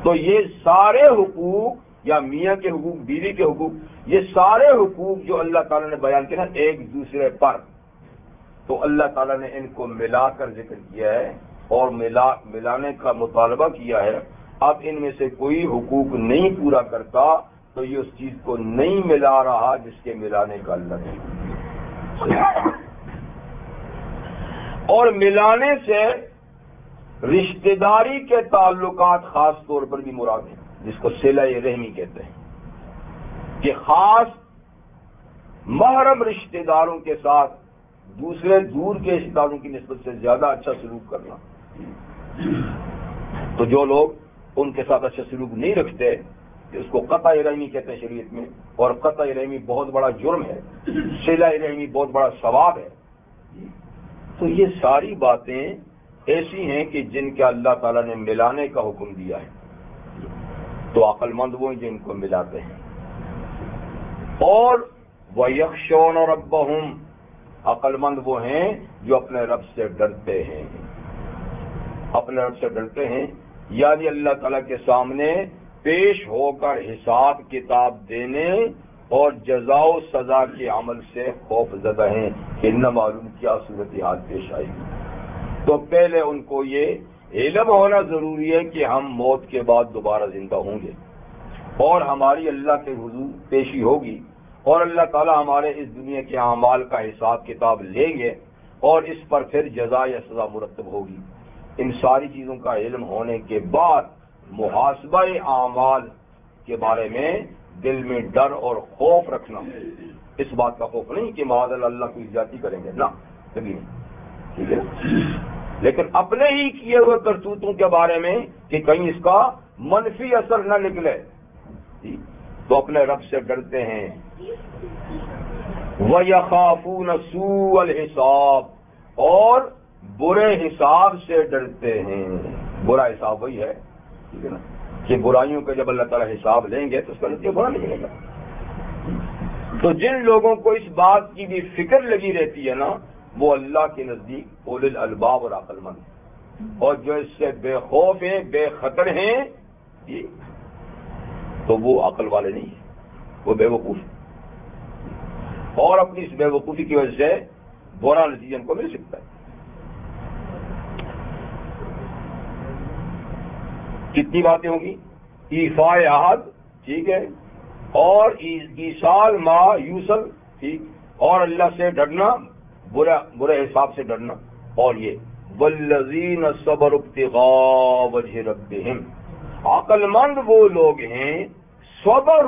تو یہ سارے حقوق، یا میاں کے حقوق، بیوی کے حقوق، یہ سارے حقوق جو اللہ تعالیٰ نے بیان کیا نا ایک دوسرے پر، تو اللہ تعالیٰ نے ان کو ملا کر ذکر کیا ہے اور ملانے کا مطالبہ کیا ہے۔ اب ان میں سے کوئی حقوق نہیں پورا کرتا تو یہ اس چیز کو نہیں ملا رہا جس کے ملانے کا اللہ نے۔ اور ملانے سے رشتہ داری کے تعلقات خاص طور پر بھی مراد ہیں، جس کو صلہ رحمی کہتے ہیں، کہ خاص محرم رشتہ داروں کے ساتھ دوسرے دور کے رشتہ داروں کی نسبت سے زیادہ اچھا سلوک کرنا. تو جو لوگ ان کے ساتھ اچھا سلوک نہیں رکھتے اس کو قطع رحمی کہتے ہیں شریعت میں, اور قطع رحمی بہت بڑا جرم ہے, صلہ رحمی بہت بڑا ثواب ہے. تو یہ ساری باتیں ایسی ہیں کہ جن کے اللہ تعالیٰ نے ملانے کا حکم دیا ہے, تو عقل مند وہ ہیں جو ان کو ملاتے ہیں. اور وَيَخْشَوْنَ رَبَّهُمْ, عقل مند وہ ہیں جو اپنے رب سے ڈرتے ہیں, اپنے رب سے ڈرتے ہیں, یعنی اللہ تعالیٰ کے سامنے پیش ہو کر حساب کتاب دینے اور جزا و سزا کے عمل سے خوف زدہ ہیں کہ نہ معلوم کیا صورتحال پیش آئے گی. تو پہلے ان کو یہ علم ہونا ضروری ہے کہ ہم موت کے بعد دوبارہ زندہ ہوں گے اور ہماری اللہ کے حضور پیشی ہوگی, اور اللہ تعالی ہمارے اس دنیا کے اعمال کا حساب کتاب لیں گے اور اس پر پھر جزا یا سزا مرتب ہوگی. ان ساری چیزوں کا علم ہونے کے بعد محاسبہ اعمال کے بارے میں دل میں ڈر اور خوف رکھنا, اس بات کا خوف نہیں کہ معاذ اللہ کوئی زیادتی کریں گے, نہ کبھی نہیں, ٹھیک ہے, لیکن اپنے ہی کیے ہوئے کرتوتوں کے بارے میں کہ کہیں اس کا منفی اثر نہ نکلے, تو اپنے رب سے ڈرتے ہیں. وَيَخَافُونَ سُوءَ الْحِسَابِ, اور برے حساب سے ڈرتے ہیں. برا حساب وہی ہے, ٹھیک ہے نا, کہ برائیوں کا جب اللہ تعالیٰ حساب لیں گے تو اس کا نتیجہ برا نکلے گا. تو جن لوگوں کو اس بات کی بھی فکر لگی رہتی ہے نا, وہ اللہ کے نزدیک اولو الالباب اور عقل مند, اور جو اس سے بے خوف ہیں, بے خطر ہیں, تو وہ عقل والے نہیں ہیں, وہ بے وقوف ہیں, اور اپنی اس بے وقوفی کی وجہ سے برا نتیجہ ان کو مل سکتا ہے. کتنی باتیں ہوں گی؟ ایفاء عہد, ٹھیک ہے, اور ایصال ما یوصل, ٹھیک, اور اللہ سے ڈرنا, برے حساب سے ڈرنا, اور یہ والذین صبروا ابتغاء وجہ ربہم, عقل مند وہ لوگ ہیں صبر,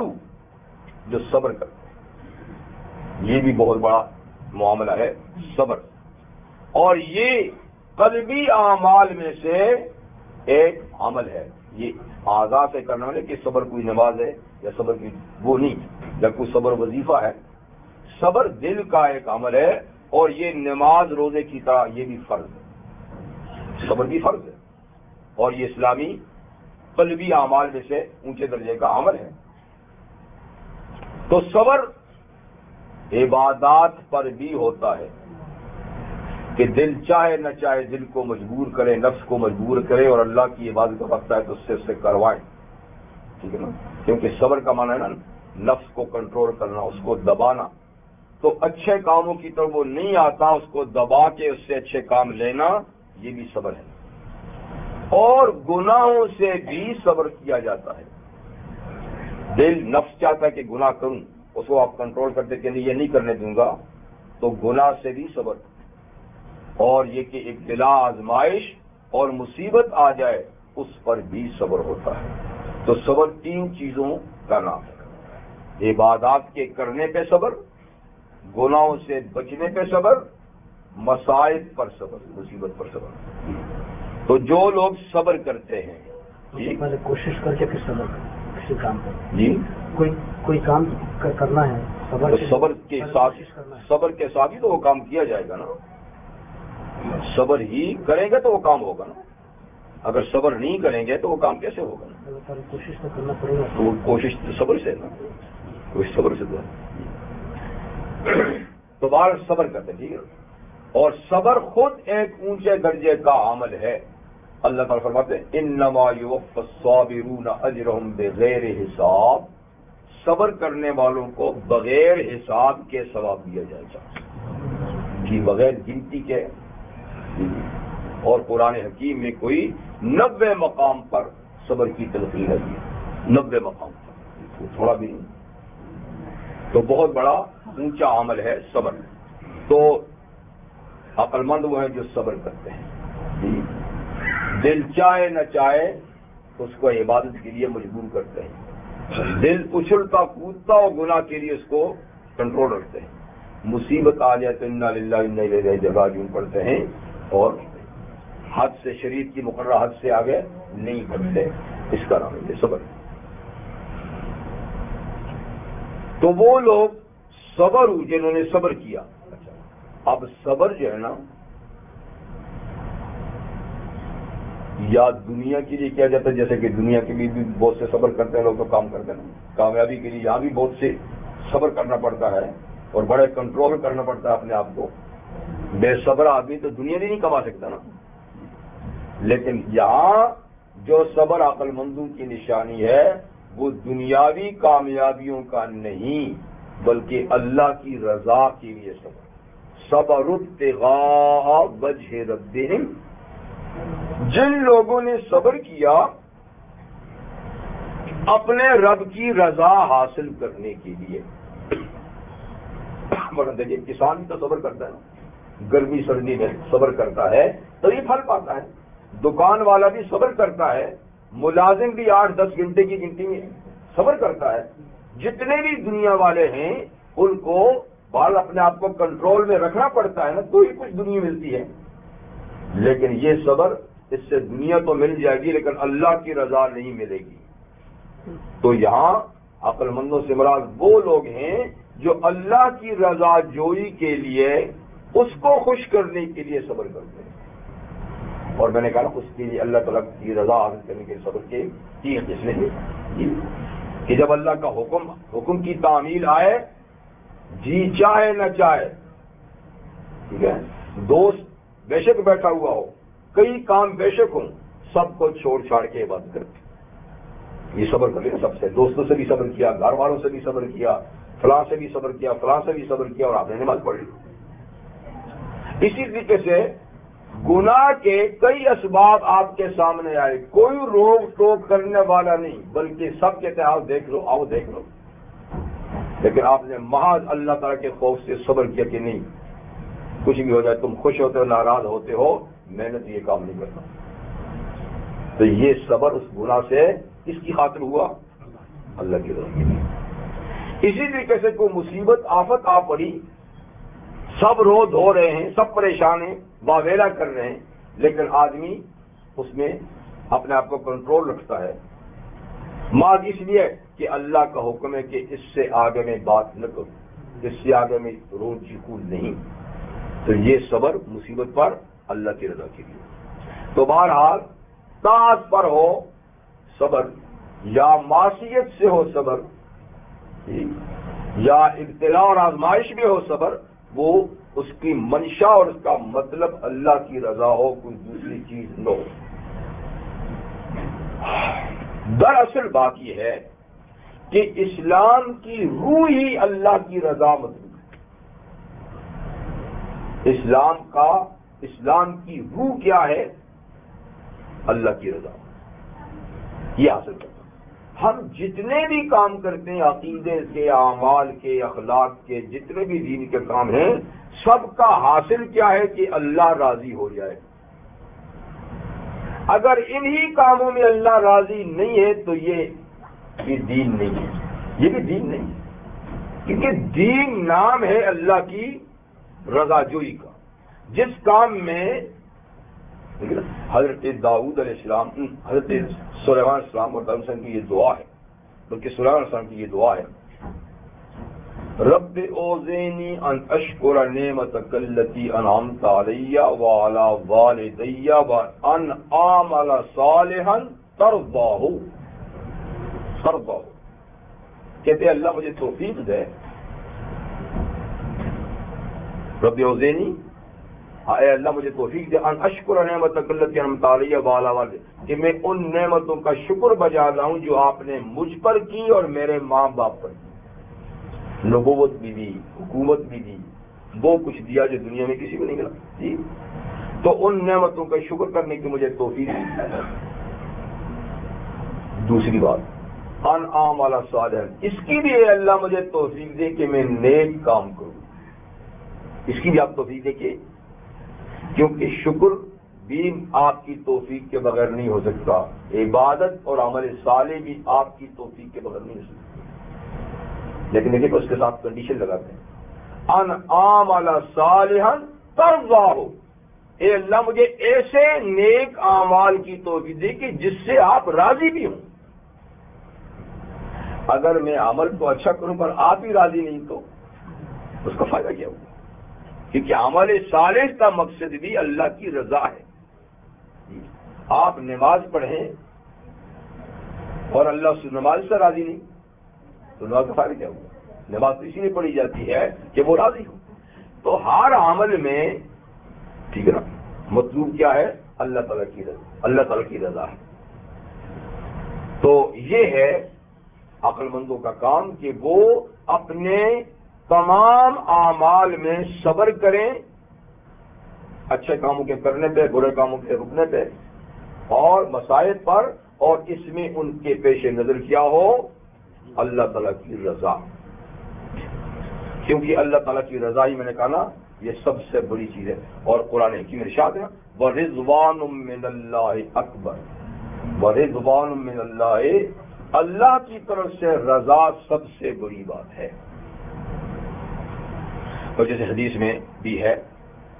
جو صبر کرتے ہیں. یہ بھی بہت بڑا معاملہ ہے صبر, اور یہ قلبی اعمال میں سے ایک عمل ہے. یہ اعضاء سے کرنے والے کہ صبر کوئی نماز ہے یا صبر کی وہ نہیں, جب کوئی صبر وظیفہ ہے. صبر دل کا ایک عمل ہے, اور یہ نماز روزے کی طرح یہ بھی فرض ہے, صبر بھی فرض ہے, اور یہ اسلامی قلبی اعمال میں سے اونچے درجے کا عمل ہے. تو صبر عبادات پر بھی ہوتا ہے کہ دل چاہے نہ چاہے دل کو مجبور کرے, نفس کو مجبور کرے, اور اللہ کی عبادت کا وقت ہے تو اس سے کروائے, ٹھیک ہے نا, کیونکہ صبر کا معنی ہے نا نفس کو کنٹرول کرنا, اس کو دبانا. تو اچھے کاموں کی طرف وہ نہیں آتا, اس کو دبا کے اس سے اچھے کام لینا, یہ بھی صبر ہے. اور گناہوں سے بھی صبر کیا جاتا ہے. دل نفس چاہتا ہے کہ گناہ کروں, اس کو آپ کنٹرول کرتے کہ نہیں یہ نہیں کرنے دوں گا, تو گناہ سے بھی صبر. اور یہ کہ ابتلا, آزمائش اور مصیبت آ جائے اس پر بھی صبر ہوتا ہے. تو صبر تین چیزوں کا نام ہے: عبادات کے کرنے پہ صبر, گناہوں سے بچنے پہ صبر, مصائب پر صبر, مصیبت پر صبر. تو جو لوگ صبر کرتے ہیں, پہلے کوشش کر کے پھر صبر کسی کام پر, جی کوئی کام کرنا ہے تو صبر کے ساتھ ہی تو وہ کام کیا جائے گا نا. صبر ہی کریں گے تو وہ کام ہوگا نا, اگر صبر نہیں کریں گے تو وہ کام کیسے ہوگا نا. کوشش تو کرنا پڑے گا, تو کوشش صبر سے نا, کوشش صبر سے تو بار صبر کرتے, ٹھیک ہے. اور صبر خود ایک اونچے درجے کا عمل ہے. اللہ تعالیٰ فرماتے ہیں انما یوفی الصابرون اجرہم بغیر حساب, صبر کرنے والوں کو بغیر حساب کے ثواب دیا جائے گا, کہ بغیر گنتی کے. اور قرآن حکیم میں کوئی 90 مقام پر صبر کی تلقین ہے, 90 مقام پر, تھوڑا بھی نہیں. تو بہت بڑا اونچا عمل ہے صبر. تو عقل مند وہ ہیں جو صبر کرتے ہیں, دل چاہے نہ چاہے اس کو عبادت کے لیے مجبور کرتے ہیں, دل اچھلتا کودتا اور گناہ کے لیے اس کو کنٹرول رکھتے ہیں. مصیبت آ جائے تو انا للہ و انا الیہ راجعون پڑھتے ہیں اور حد سے شریعت کی مقررہ حد سے آگے نہیں بڑھتے. اس کا نام ہے صبر. تو وہ لوگ صبر جنہوں نے صبر کیا. اب صبر جو ہے نا یا دنیا کے لیے کیا جاتا ہے، جیسے کہ دنیا کے لیے بھی بہت سے صبر کرتے ہیں لوگ تو کام کرتے ہیں، کامیابی کے لیے یہاں بھی بہت سے صبر کرنا پڑتا ہے اور بڑے کنٹرول کرنا پڑتا ہے اپنے آپ کو. بے صبر آدمی تو دنیا میں نہیں کما سکتا نا. لیکن یہاں جو صبر عقل مندوں کی نشانی ہے وہ دنیاوی کامیابیوں کا نہیں بلکہ اللہ کی رضا کے لیے صبر. صبر ابتغاء وجہ ربہم، جن لوگوں نے صبر کیا اپنے رب کی رضا حاصل کرنے کے لیے. مگر دیکھیے کسان بھی تو صبر کرتا ہے، گرمی سردی میں صبر کرتا ہے تو یہ پھل پاتا ہے. دکان والا بھی صبر کرتا ہے، ملازم بھی 8-10 گھنٹے کی گنتی میں صبر کرتا ہے. جتنے بھی دنیا والے ہیں ان کو بال اپنے آپ کو کنٹرول میں رکھنا پڑتا ہے نا تو ہی کچھ دنیا ملتی ہے. لیکن یہ صبر، اس سے دنیا تو مل جائے گی لیکن اللہ کی رضا نہیں ملے گی. تو یہاں عقل مندوں سے مراد وہ لوگ ہیں جو اللہ کی رضا جوئی کے لیے اس کو خوش کرنے کے لیے صبر کرتے ہیں. اور میں نے کہا اس کے لیے اللہ تعالیٰ کی رضا حاصل کرنے کے صبر کے 3 قسمیں ہیں کہ جب اللہ کا حکم کی تعمیل آئے، جی چاہے نہ چاہے، ٹھیک ہے، دوست بے شک بیٹھا ہوا ہو، کئی کام بے شک ہوں، سب کو چھوڑ چھاڑ کے عبادت کرتے. یہ صبر کر لیا. سب سے دوستوں سے بھی صبر کیا، گھر والوں سے بھی صبر کیا، فلاں سے بھی صبر کیا، فلاں سے بھی صبر کیا اور آپ نے نماز پڑھ لی. اسی طریقے سے گناہ کے کئی اسباب آپ کے سامنے آئے، کوئی روک ٹوک کرنے والا نہیں بلکہ سب کے تحت دیکھ لو، آؤ دیکھ لو، لیکن آپ نے محض اللہ تعالیٰ کے خوف سے صبر کیا کہ نہیں کچھ بھی ہو جائے، تم خوش ہوتے ہو ناراض ہوتے ہو، میں نے تو یہ کام نہیں کرتا. تو یہ صبر اس گناہ سے کس کی خاطر ہوا؟ اللہ کی رضا کے لیے. اسی طریقے سے کوئی مصیبت آفت آ پڑی، سب رو دھو رہے ہیں، سب پریشان ہیں، واویلا کر رہے ہیں، لیکن آدمی اس میں اپنے آپ کو کنٹرول رکھتا ہے محض اس لیے کہ اللہ کا حکم ہے کہ اس سے آگے میں بات نہ کروں، اس سے آگے میں رو چیخوں نہیں. تو یہ صبر مصیبت پر اللہ کی رضا کے لیے. تو بہرحال طاعت پر ہو صبر یا معصیت سے ہو صبر یا ابتلا اور آزمائش میں ہو صبر، وہ اس کی منشا اور اس کا مطلب اللہ کی رضا ہو، کوئی دوسری چیز نہ ہو. دراصل بات یہ ہے کہ اسلام کی روح ہی اللہ کی رضا مطلوب ہے. اسلام کی روح کیا ہے؟ اللہ کی رضا. یہ حاصل کرنا. ہم جتنے بھی کام کرتے ہیں، عقیدے کے، اعمال کے، اخلاق کے، جتنے بھی دین کے کام ہیں، سب کا حاصل کیا ہے کہ اللہ راضی ہو جائے. اگر انہی کاموں میں اللہ راضی نہیں ہے تو یہ دین نہیں ہے، یہ بھی دین نہیں ہے. کیونکہ دین نام ہے اللہ کی رضا جوئی کا. جس کام میں حضرت داؤد علیہ السلام، حضرت سلیمان علیہ السلام اور داؤد کی یہ دعا ہے، بلکہ سلیمان علیہ السلام کی یہ دعا ہے، رب اوزینی ان اشکر نعمتک التی انعمت علی وعلی والدی وان اعمل صالحا ترضاہ. کہتے اللہ مجھے توفیق دے، رب اوزینی، اے اللہ مجھے توفیق دے، ان اشکر نعمتک التی انعمت علی وعلی والدی، کہ میں ان نعمتوں کا شکر بجا لاؤں جو آپ نے مجھ پر کی اور میرے ماں باپ پر کی. نبوت بھی دی، حکومت بھی دی، وہ کچھ دیا جو دنیا میں کسی کو نہیں ملا جی. تو ان نعمتوں کا شکر کرنے کی مجھے توفیق دی. دوسری بات ان اعمل صالحا، اس کی بھی اے اللہ مجھے توفیق دے کہ میں نیک کام کروں. اس کی بھی آپ توفیق دے کہ، کیونکہ شکر بھی آپ کی توفیق کے بغیر نہیں ہو سکتا، عبادت اور عمل صالح بھی آپ کی توفیق کے بغیر نہیں ہو سکتا. لیکن دیکھیں اس کے ساتھ کنڈیشن لگاتے ہیں، ان اعمل صالحا ترضاہ، اے اللہ مجھے ایسے نیک اعمال کی توفیق دے کہ جس سے آپ راضی بھی ہوں۔ اگر میں عمل تو اچھا کروں پر آپ ہی راضی نہیں تو اس کا فائدہ کیا ہوگا؟ کیونکہ عمل صالح کا مقصد بھی اللہ کی رضا ہے۔ آپ نماز پڑھیں اور اللہ اس نماز سے راضی نہیں تو نماز کا فائدہ کیا ہوگا؟ نماز تو اسی لیے پڑھی جاتی ہے کہ وہ راضی ہو۔ تو ہر عمل میں ٹھیک ہے نا، مطلوب کیا ہے؟ اللہ تعالیٰ کی رضا، اللہ تعالیٰ کی رضا ہے۔ تو یہ ہے عقل مندوں کا کام کہ وہ اپنے تمام اعمال میں صبر کریں، اچھے کاموں کے کرنے پہ، برے کاموں کے رکنے پہ، اور مسائل پر، اور اس میں ان کے پیش نظر کیا ہو؟ اللہ تعالیٰ کی رضا، کیونکہ اللہ تعالیٰ کی رضا ہی میں نے کہا نا یہ سب سے بڑی چیز ہے۔ اور قرآن حکیم میں ارشاد ہے وَرِضْوَانٌ مِّنَ اللَّهِ أَكْبَرُ، وَرِضْوَانٌ مِّنَ اللَّهِ، اللہ کی طرف سے رضا سب سے بڑی بات ہے۔ اور جیسے حدیث میں بھی ہے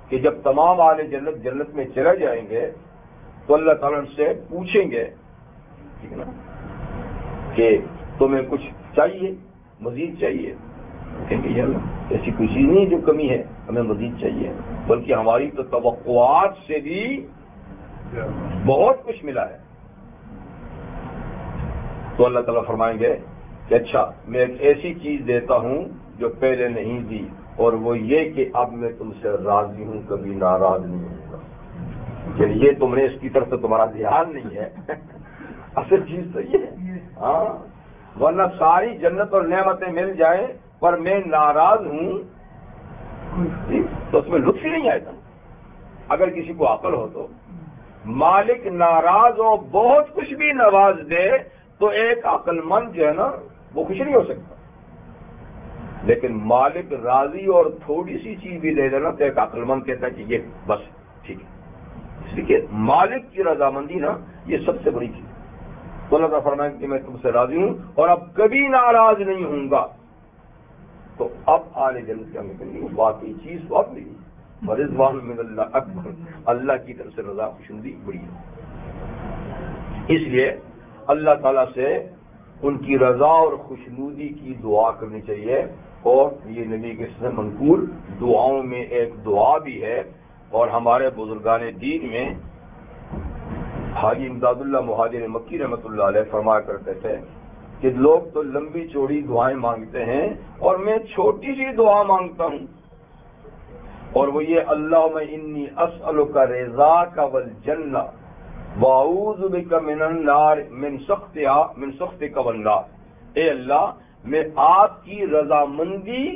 کہ جب تمام اہل جنت جنت میں چلے جائیں گے تو اللہ تعالیٰ سے پوچھیں گے ٹھیک ہے نا کہ تمہیں کچھ چاہیے، مزید چاہیے؟ کہیں گے یا اللہ ایسی کوئی چیز نہیں جو کمی ہے، ہمیں مزید چاہیے، بلکہ ہماری تو توقعات سے بھی بہت کچھ ملا ہے۔ تو اللہ تعالیٰ فرمائیں گے کہ اچھا میں ایک ایسی چیز دیتا ہوں جو پہلے نہیں دی، اور وہ یہ کہ اب میں تم سے راضی ہوں، کبھی ناراض نہیں ہوں گا۔ کہ یہ تم نے اس کی طرف سے تمہارا دھیان نہیں ہے، اصل چیز تو یہ ہے۔ ہاں ورنہ ساری جنت اور نعمتیں مل جائیں پر میں ناراض ہوں تو اس میں لطف ہی نہیں آئے گا۔ اگر کسی کو عقل ہو تو مالک ناراض ہو، بہت کچھ بھی نواز دے تو ایک عقل مند جو ہے نا وہ خوش نہیں ہو سکتا، لیکن مالک راضی اور تھوڑی سی چیز بھی دے دینا تو ایک عقل مند کہتا ہے کہ یہ بس ٹھیک ہے۔ اس لیے مالک کی رضامندی نا یہ سب سے بڑی چیز ہے۔ تو اللہ تعالیٰ فرمائیں کہ میں تم سے راضی ہوں اور اب کبھی ناراض نہیں ہوں گا۔ تو اب آل جنت کیا نکلیں، باقی چیز تو اب ملی، ورضوان من اللہ اکبر، اللہ کی طرف سے رضا خوشنودی بڑی ہے۔ اس لیے اللہ تعالیٰ سے ان کی رضا اور خوشنودی کی دعا کرنی چاہیے، اور یہ نبی کے سے منقول دعاؤں میں ایک دعا بھی ہے۔ اور ہمارے بزرگان دین میں حاجی امداد اللہ مہاجر مکی رحمۃ اللہ علیہ فرمایا کرتے تھے کہ لوگ تو لمبی چوڑی دعائیں مانگتے ہیں اور میں چھوٹی سی دعا مانگتا ہوں، اور وہ یہ اللہم انی اسألک رضاک والجنہ واعوذ بک من النار من سخطک والنار۔ اے اللہ میں آپ کی رضامندی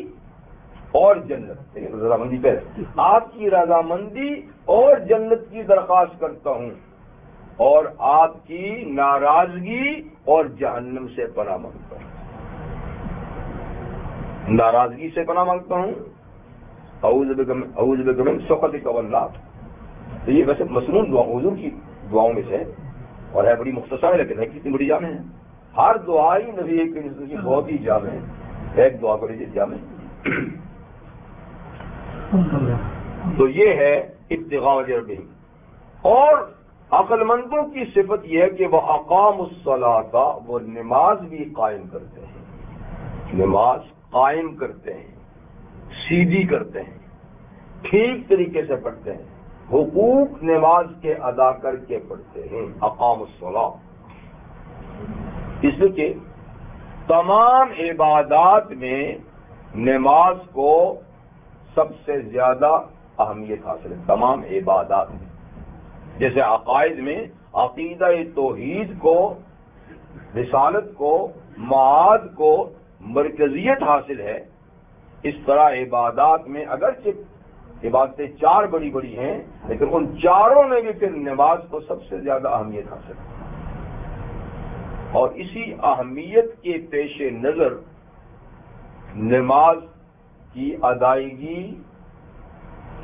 اور جنت، رضامندی پہلے، آپ کی رضامندی اور جنت کی درخواست کرتا ہوں، اور آپ کی ناراضگی اور جہنم سے پناہ مانگتا ہوں۔ ناراضگی سے پناہ مانگتا ہوں، اعوذ بک من سخطک والنار۔ تو یہ ویسے مسنون دعا حضور کی دعاؤں میں سے، اور ہے بڑی مختصر ہے لیکن ہے کتنی بڑی جامع ہے۔ ہر دعا ہی نبی کی بہت ہی جامع ہے، ایک دعا کو لیجیے جامع۔ تو یہ ہے ابتغاء وجہ ربہم۔ اور عقل مندوں کی صفت یہ ہے کہ وہ اقاموا الصلاۃ، وہ نماز بھی قائم کرتے ہیں، نماز قائم کرتے ہیں، سیدھی کرتے ہیں، ٹھیک طریقے سے پڑھتے ہیں، حقوق نماز کے ادا کر کے پڑھتے ہیں۔ اقاموا الصلاۃ، اس لیے کہ تمام عبادات میں نماز کو سب سے زیادہ اہمیت حاصل ہے، تمام عبادات میں۔ جیسے عقائد میں عقیدہ توحید کو، رسالت کو، معاد کو مرکزیت حاصل ہے، اس طرح عبادات میں اگرچہ عبادتیں چار بڑی بڑی ہیں لیکن ان چاروں میں بھی پھر نماز کو سب سے زیادہ اہمیت حاصل ہے۔ اور اسی اہمیت کے پیش نظر نماز کی ادائیگی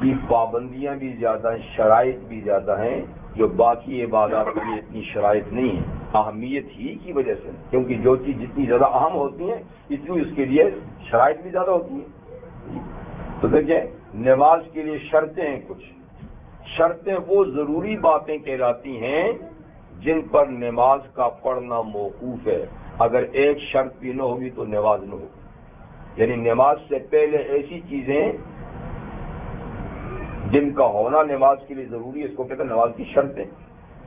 کی پابندیاں بھی زیادہ ہیں، شرائط بھی زیادہ ہیں، جو باقی عبادات کے لیے اتنی شرائط نہیں ہیں، اہمیت ہی کی وجہ سے، کیونکہ جو چیز جتنی زیادہ اہم ہوتی ہیں اتنی اس کے لیے شرائط بھی زیادہ ہوتی ہیں۔ تو دیکھیں نماز کے لیے شرطیں ہیں کچھ شرطیں وہ ضروری باتیں کہلاتی ہیں جن پر نماز کا پڑھنا موقوف ہے. اگر ایک شرط بھی نہ ہوگی تو نماز نہ ہوگی. یعنی نماز سے پہلے ایسی چیزیں جن کا ہونا نماز کے لیے ضروری ہے اس کو کہتے ہیں نماز کی شرطیں.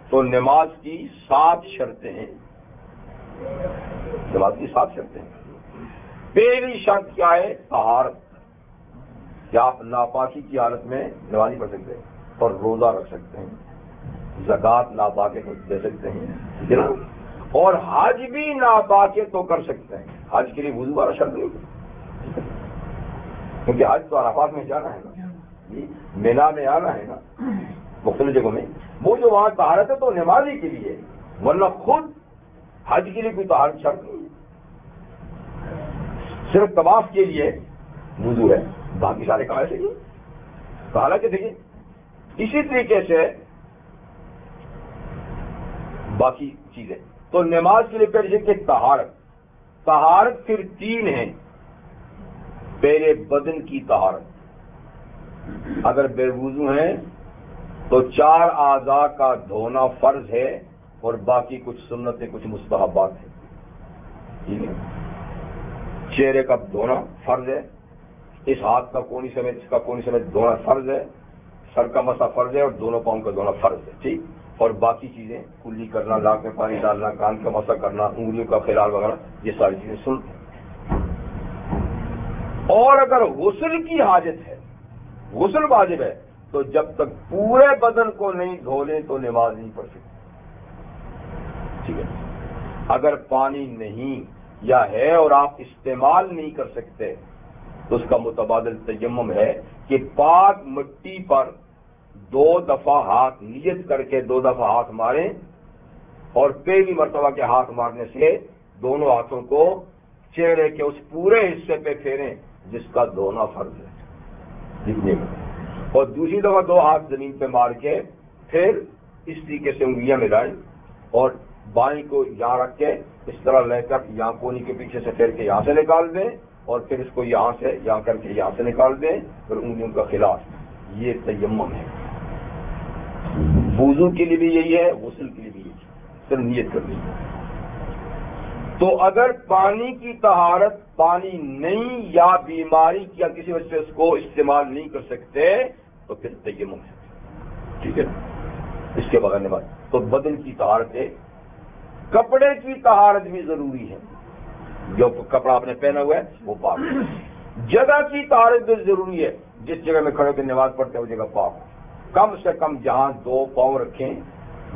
تو نماز کی 7 شرطیں ہیں. نماز کی 7 شرطیں ہیں. پہلی شرط کیا ہے؟ طہارت. کیا آپ ناپاکی کی حالت میں نماز نہیں پڑھ سکتے اور روزہ رکھ سکتے ہیں, زکوٰۃ ناپاکے کو دے سکتے ہیں, ٹھیک ہے نا, اور حج بھی ناپاکے تو کر سکتے ہیں. حج کے لیے وضو والا شرط نہیں, کیونکہ حج تو عرفات میں جانا ہے نا, مینا میں آنا ہے نا, مختلف جگہوں میں. وہ جو وہاں طہارت ہے تو نمازی کے لیے, ورنہ خود حج کے لیے کوئی طہارت شرط نہیں ہے. صرف طواف کے لیے وضو ہے, باقی سارے کام ایسے ہی. تو حالانکہ دیکھیے اسی طریقے سے باقی چیزیں. تو نماز کے لیے پہلے کہ طہارت. طہارت پھر 3 ہیں. پہلے بدن کی طہارت. اگر بے وضو ہیں تو 4 اعضاء کا دھونا فرض ہے اور باقی کچھ سنتیں کچھ مستحبات ہیں. ٹھیک ہے, چہرے کا دھونا فرض ہے, اس ہاتھ کا کونی سمیت اس کا کونی سمیت دھونا فرض ہے, سر کا مسا فرض ہے اور دونوں پاؤں کا دھونا فرض ہے. ٹھیک, اور باقی چیزیں کلی کرنا, ناک میں پانی ڈالنا, کان کا مسا کرنا, انگلیوں کا خلال وغیرہ, یہ ساری چیزیں سنت ہیں. اور اگر غسل کی حاجت ہے, غسل واجب ہے, تو جب تک پورے بدن کو نہیں دھو لیں تو نماز نہیں پڑھ سکتے. ٹھیک ہے, اگر پانی نہیں یا ہے اور آپ استعمال نہیں کر سکتے تو اس کا متبادل تیمم ہے کہ پاک مٹی پر 2 دفعہ ہاتھ نیت کر کے 2 دفعہ ہاتھ ماریں, اور پہلی مرتبہ کے ہاتھ مارنے سے دونوں ہاتھوں کو چہرے کے اس پورے حصے پہ پھیریں جس کا دھونا فرض ہے, جتنے میں, اور دوسری دفعہ 2 ہاتھ زمین پہ مار کے پھر اس طریقے سے انگلیاں ملائیں اور بائیں کو یہاں رکھ کے اس طرح لے کر یہاں کونی کے پیچھے سے پھیر کے یہاں سے نکال دیں, اور پھر اس کو یہاں سے یہاں کر کے یہاں سے نکال دیں, پھر انگلیوں کا خلاف. یہ تیمم ہے. وضو کے لیے بھی یہی ہے, غسل کے لیے بھی یہی ہے, صرف نیت کرنی ہے. تو اگر پانی کی طہارت پانی نہیں یا بیماری یا کسی وجہ سے اس کو استعمال نہیں کر سکتے تو پھر تیمم ہے. ٹھیک ہے, اس کے بغیر نماز. تو بدن کی طہارت ہے. کپڑے کی طہارت بھی ضروری ہے, جو کپڑا آپ نے پہنا ہوا ہے وہ پاک. جگہ کی طہارت بھی ضروری ہے, جس جگہ میں کھڑے ہو کے نماز پڑھتے ہیں وہ جگہ پاک. کم سے کم جہاں 2 پاؤں رکھیں,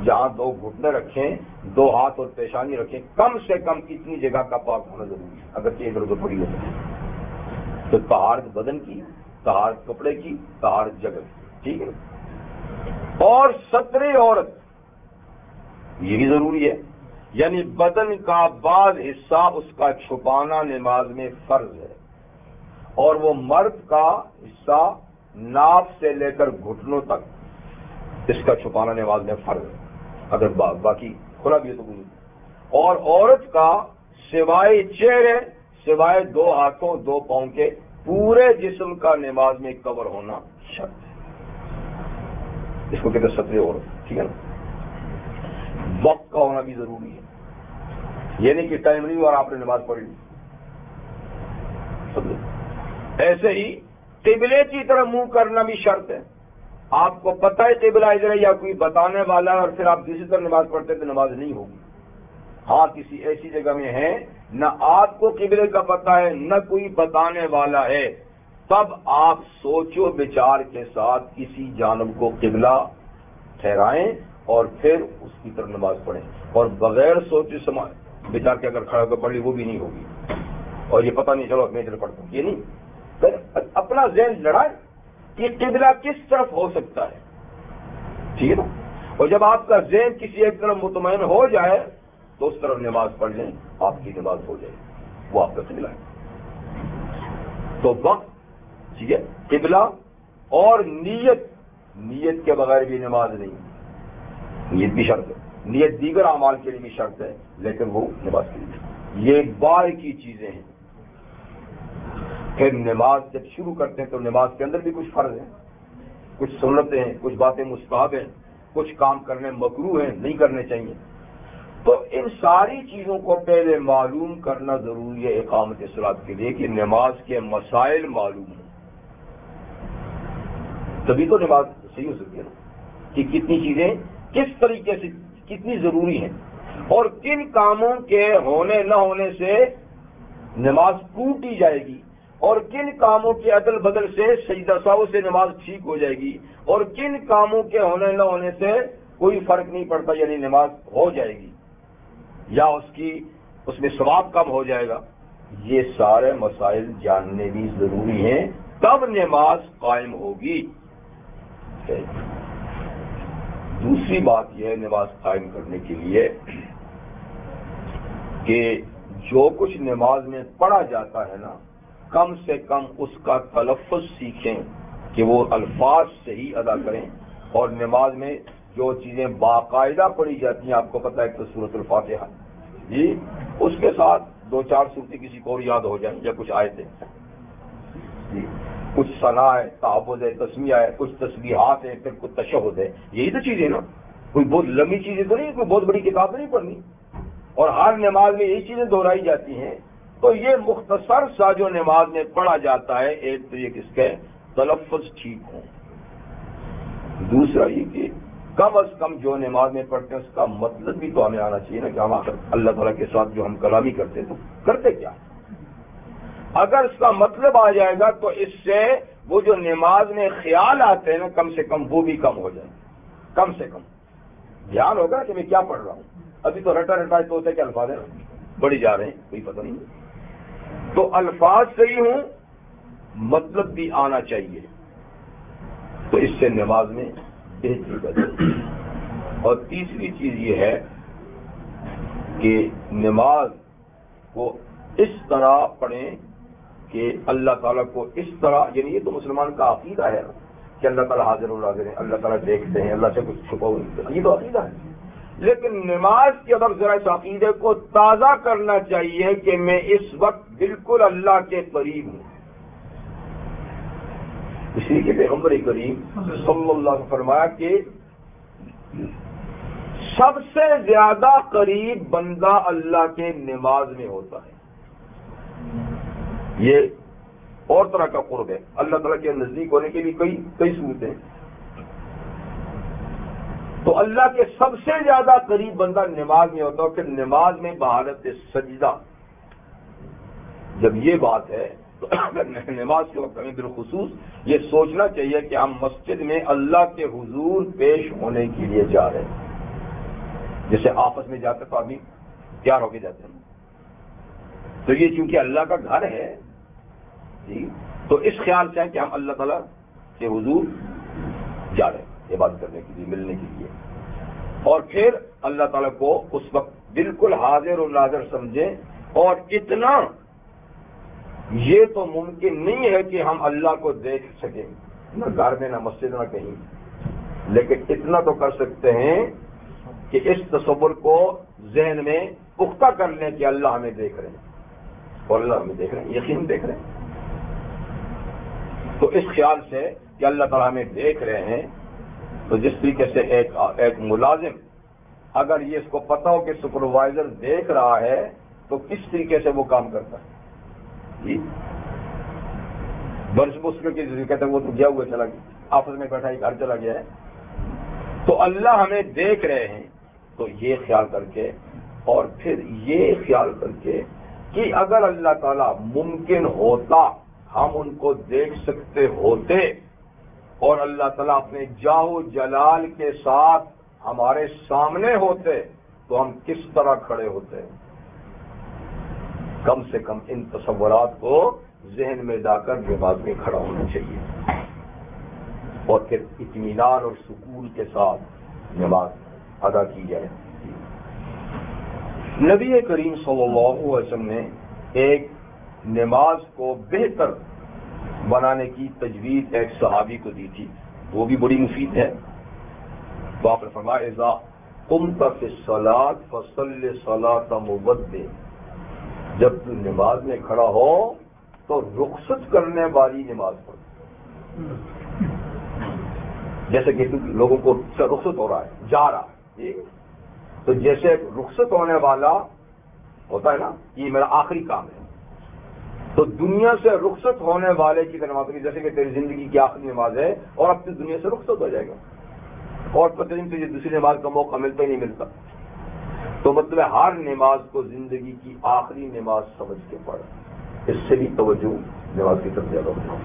جہاں 2 گھٹنے رکھیں, 2 ہاتھ اور پیشانی رکھیں, کم سے کم اتنی جگہ کا پاک ہونا ضروری ہے, اگر ادھر ادھر پڑی ہو تو طہارت بدن کی, طہارت کپڑے کی, طہارت جگہ کی. ٹھیک ہے, اور ستر عورت یہ بھی ضروری ہے. یعنی بدن کا بعض حصہ اس کا چھپانا نماز میں فرض ہے, اور وہ مرد کا حصہ ناف سے لے کر گھٹنوں تک اس کا چھپانا نماز میں فرض ہے, اگر باقی کھلا بھی ہے تو کوئی. اور عورت کا سوائے چہرے, سوائے 2 ہاتھوں 2 پاؤں کے پورے جسم کا نماز میں کور ہونا شرط ہے. اس کو کہتے ہیں ستر عورت. ٹھیک ہے نا. وقت کا ہونا بھی ضروری ہے, یہ نہیں کہ ٹائم نہیں اور آپ نے نماز پڑھ لی. ایسے ہی قبلے کی طرف منہ کرنا بھی شرط ہے. آپ کو پتہ ہے قبلہ ادھر ہے یا کوئی بتانے والا ہے اور پھر آپ دوسری طرف نماز پڑھتے تو نماز نہیں ہوگی. ہاں کسی ایسی جگہ میں ہے نہ آپ کو قبلے کا پتہ ہے نہ کوئی بتانے والا ہے, تب آپ سوچو بچار کے ساتھ کسی جانب کو قبلہ ٹھہرائیں اور پھر اس کی طرف نماز پڑھیں, اور بغیر سوچے بچار کے اگر کھڑا ہو کر پڑھ لی وہ بھی نہیں ہوگی, اور یہ پتہ نہیں چلو میں ادھر پڑھتا ہوں, یہ نہیں. اپنا ذہن لڑائیں کہ قبلہ کس طرف ہو سکتا ہے. ٹھیک ہے نا. اور جب آپ کا ذہن کسی ایک طرف مطمئن ہو جائے تو اس طرف نماز پڑھ لیں, آپ کی نماز ہو جائے, وہ آپ کا قبلہ ہے. تو وقت, ٹھیک ہے, قبلہ اور نیت. نیت کے بغیر بھی نماز نہیں, نیت بھی شرط ہے. نیت دیگر اعمال کے لیے بھی شرط ہے لیکن وہ نماز کے لیے. یہ بار کی چیزیں ہیں. پھر نماز جب شروع کرتے ہیں تو نماز کے اندر بھی کچھ فرض ہیں، کچھ سنتیں ہیں، کچھ باتیں مستحب ہیں، کچھ کام کرنے مکروہ ہیں، نہیں کرنے چاہیے. تو ان ساری چیزوں کو پہلے معلوم کرنا ضروری ہے اقامت صلاۃ کے لیے، کہ نماز کے مسائل معلوم ہیں، تبھی تو نماز صحیح ہو سکتی ہے نا، کہ کتنی چیزیں کس طریقے سے کتنی ضروری ہیں، اور کن کاموں کے ہونے نہ ہونے سے نماز ٹوٹی جائے گی، اور کن کاموں کے عدل بدل سے سجدہ سہو سے نماز ٹھیک ہو جائے گی، اور کن کاموں کے ہونے نہ ہونے سے کوئی فرق نہیں پڑتا، یعنی نماز ہو جائے گی یا اس میں ثواب کم ہو جائے گا. یہ سارے مسائل جاننے بھی ضروری ہیں، تب نماز قائم ہوگی. دوسری بات یہ ہے نماز قائم کرنے کے لیے کہ جو کچھ نماز میں پڑھا جاتا ہے نا، کم سے کم اس کا تلفظ سیکھیں کہ وہ الفاظ صحیح ادا کریں. اور نماز میں جو چیزیں باقاعدہ پڑھی جاتی ہیں، آپ کو پتہ ہے کہ سورۃ الفاتحہ جی، اس کے ساتھ 2-4 صورتیں کسی کو اور یاد ہو جائیں یا کچھ آیتیں جی، کچھ ثنا ہے، تعوذ ہے، تسمیہ ہے، کچھ تسبیحات ہیں، پھر کچھ تشہد ہے. یہی تو چیزیں نا، کوئی بہت لمبی چیزیں تو نہیں، کوئی بہت بڑی کتاب نہیں پڑھنی، اور ہر نماز میں یہی چیزیں دہرائی جاتی ہیں. تو یہ مختصر سا جو نماز میں پڑھا جاتا ہے، ایک تو یہ کس کے تلفظ ٹھیک ہوں، دوسرا یہ کہ کم از کم جو نماز میں پڑھتے ہیں اس کا مطلب بھی تو ہمیں آنا چاہیے نا، کہ ہم اللہ تعالیٰ کے ساتھ جو ہم کلامی کرتے تو کرتے کیا. اگر اس کا مطلب آ جائے گا تو اس سے وہ جو نماز میں خیال آتے ہیں نا، کم سے کم وہ بھی کم ہو جائیں. کم سے کم دھیان ہوگا کہ میں کیا پڑھ رہا ہوں. ابھی تو رٹا رٹائے تو ہوتے کہ الفاظ ہیں بڑھی جا رہے ہیں، کوئی پتہ نہیں. تو الفاظ صحیح ہوں، مطلب بھی آنا چاہیے، تو اس سے نماز میں بہتری بدلے. اور تیسری چیز یہ ہے کہ نماز کو اس طرح پڑھیں کہ اللہ تعالیٰ کو اس طرح، یعنی یہ تو مسلمان کا عقیدہ ہے کہ اللہ تعالیٰ حاضر و ناظر ہیں، اللہ تعالیٰ دیکھتے ہیں، اللہ سے کچھ چھپا ہوا، یہ تو عقیدہ ہے. لیکن نماز کی طرف ذرا اس عقیدے کو تازہ کرنا چاہیے کہ میں اس وقت بالکل اللہ کے قریب ہوں. اسی کے پیغمبر کریم صلی اللہ علیہ وسلم فرمایا کہ سب سے زیادہ قریب بندہ اللہ کے نماز میں ہوتا ہے. یہ اور طرح کا قرب ہے، اللہ تعالیٰ کے نزدیک ہونے کے لیے کئی صورتیں. تو اللہ کے سب سے زیادہ قریب بندہ نماز میں ہوتا ہے. پھر نماز میں بحالت سجدہ، جب یہ بات ہے تو نماز کے وقت ہمیں بالخصوص یہ سوچنا چاہیے کہ ہم مسجد میں اللہ کے حضور پیش ہونے کے لیے جا رہے ہیں. جیسے آپس میں جاتے تو آدمی تیار ہو کے جاتے ہیں، تو یہ چونکہ اللہ کا گھر ہے جی، تو اس خیال سے ہے کہ ہم اللہ تعالیٰ کے حضور جا رہے ہیں عبادت کرنے کے لیے، ملنے کے لیے. اور پھر اللہ تعالیٰ کو اس وقت بالکل حاضر و ناظر سمجھیں. اور اتنا یہ تو ممکن نہیں ہے کہ ہم اللہ کو دیکھ سکیں، نہ گھر میں، نہ مسجد، نہ کہیں، لیکن اتنا تو کر سکتے ہیں کہ اس تصور کو ذہن میں پختہ کر لیں کہ اللہ ہمیں دیکھ رہے ہیں، اور اللہ ہمیں دیکھ رہے ہیں، یقین دیکھ رہے ہیں. تو اس خیال سے کہ اللہ تعالیٰ ہمیں دیکھ رہے ہیں، تو جس طریقے سے ایک ملازم اگر یہ اس کو پتا ہو کہ سپروائزر دیکھ رہا ہے تو کس طریقے سے وہ کام کرتا ہے جی. برس مسلم کی کہتے ہیں وہ تو گیا ہوا چلا گیا، آپس میں بیٹھا ہی گھر چلا گیا ہے. تو اللہ ہمیں دیکھ رہے ہیں، تو یہ خیال کر کے، اور پھر یہ خیال کر کے کہ اگر اللہ تعالیٰ ممکن ہوتا ہم ان کو دیکھ سکتے ہوتے، اور اللہ تعالیٰ اپنے جاہ و جلال کے ساتھ ہمارے سامنے ہوتے، تو ہم کس طرح کھڑے ہوتے. کم سے کم ان تصورات کو ذہن میں لا کر نماز میں کھڑا ہونا چاہیے، اور پھر اطمینان اور سکون کے ساتھ نماز ادا کی جائے. نبی کریم صلی اللہ علیہ وسلم نے ایک نماز کو بہتر بنانے کی تجویز ایک صحابی کو دی تھی، وہ بھی بڑی مفید ہے. تو آپ نے فرمایا اذا قمت فی الصلاۃ فصل صلاۃ مودع، جب تو نماز میں کھڑا ہو تو رخصت کرنے والی نماز پڑھو. جیسے کہ لوگوں کو رخصت ہو رہا ہے، جا رہا ہے، تو جیسے رخصت ہونے والا ہوتا ہے نا، یہ میرا آخری کام ہے، تو دنیا سے رخصت ہونے والے کی نماز ہوگی، جیسے کہ تیری زندگی کی آخری نماز ہے اور اب تو دنیا سے رخصت ہو جائے گا اور پتہ نہیں تجھے دوسری نماز کا موقع ملتا ہی نہیں ملتا. تو مطلب ہر نماز کو زندگی کی آخری نماز سمجھ کے پڑھ، اس سے بھی توجہ نماز کی طرف زیادہ ہو.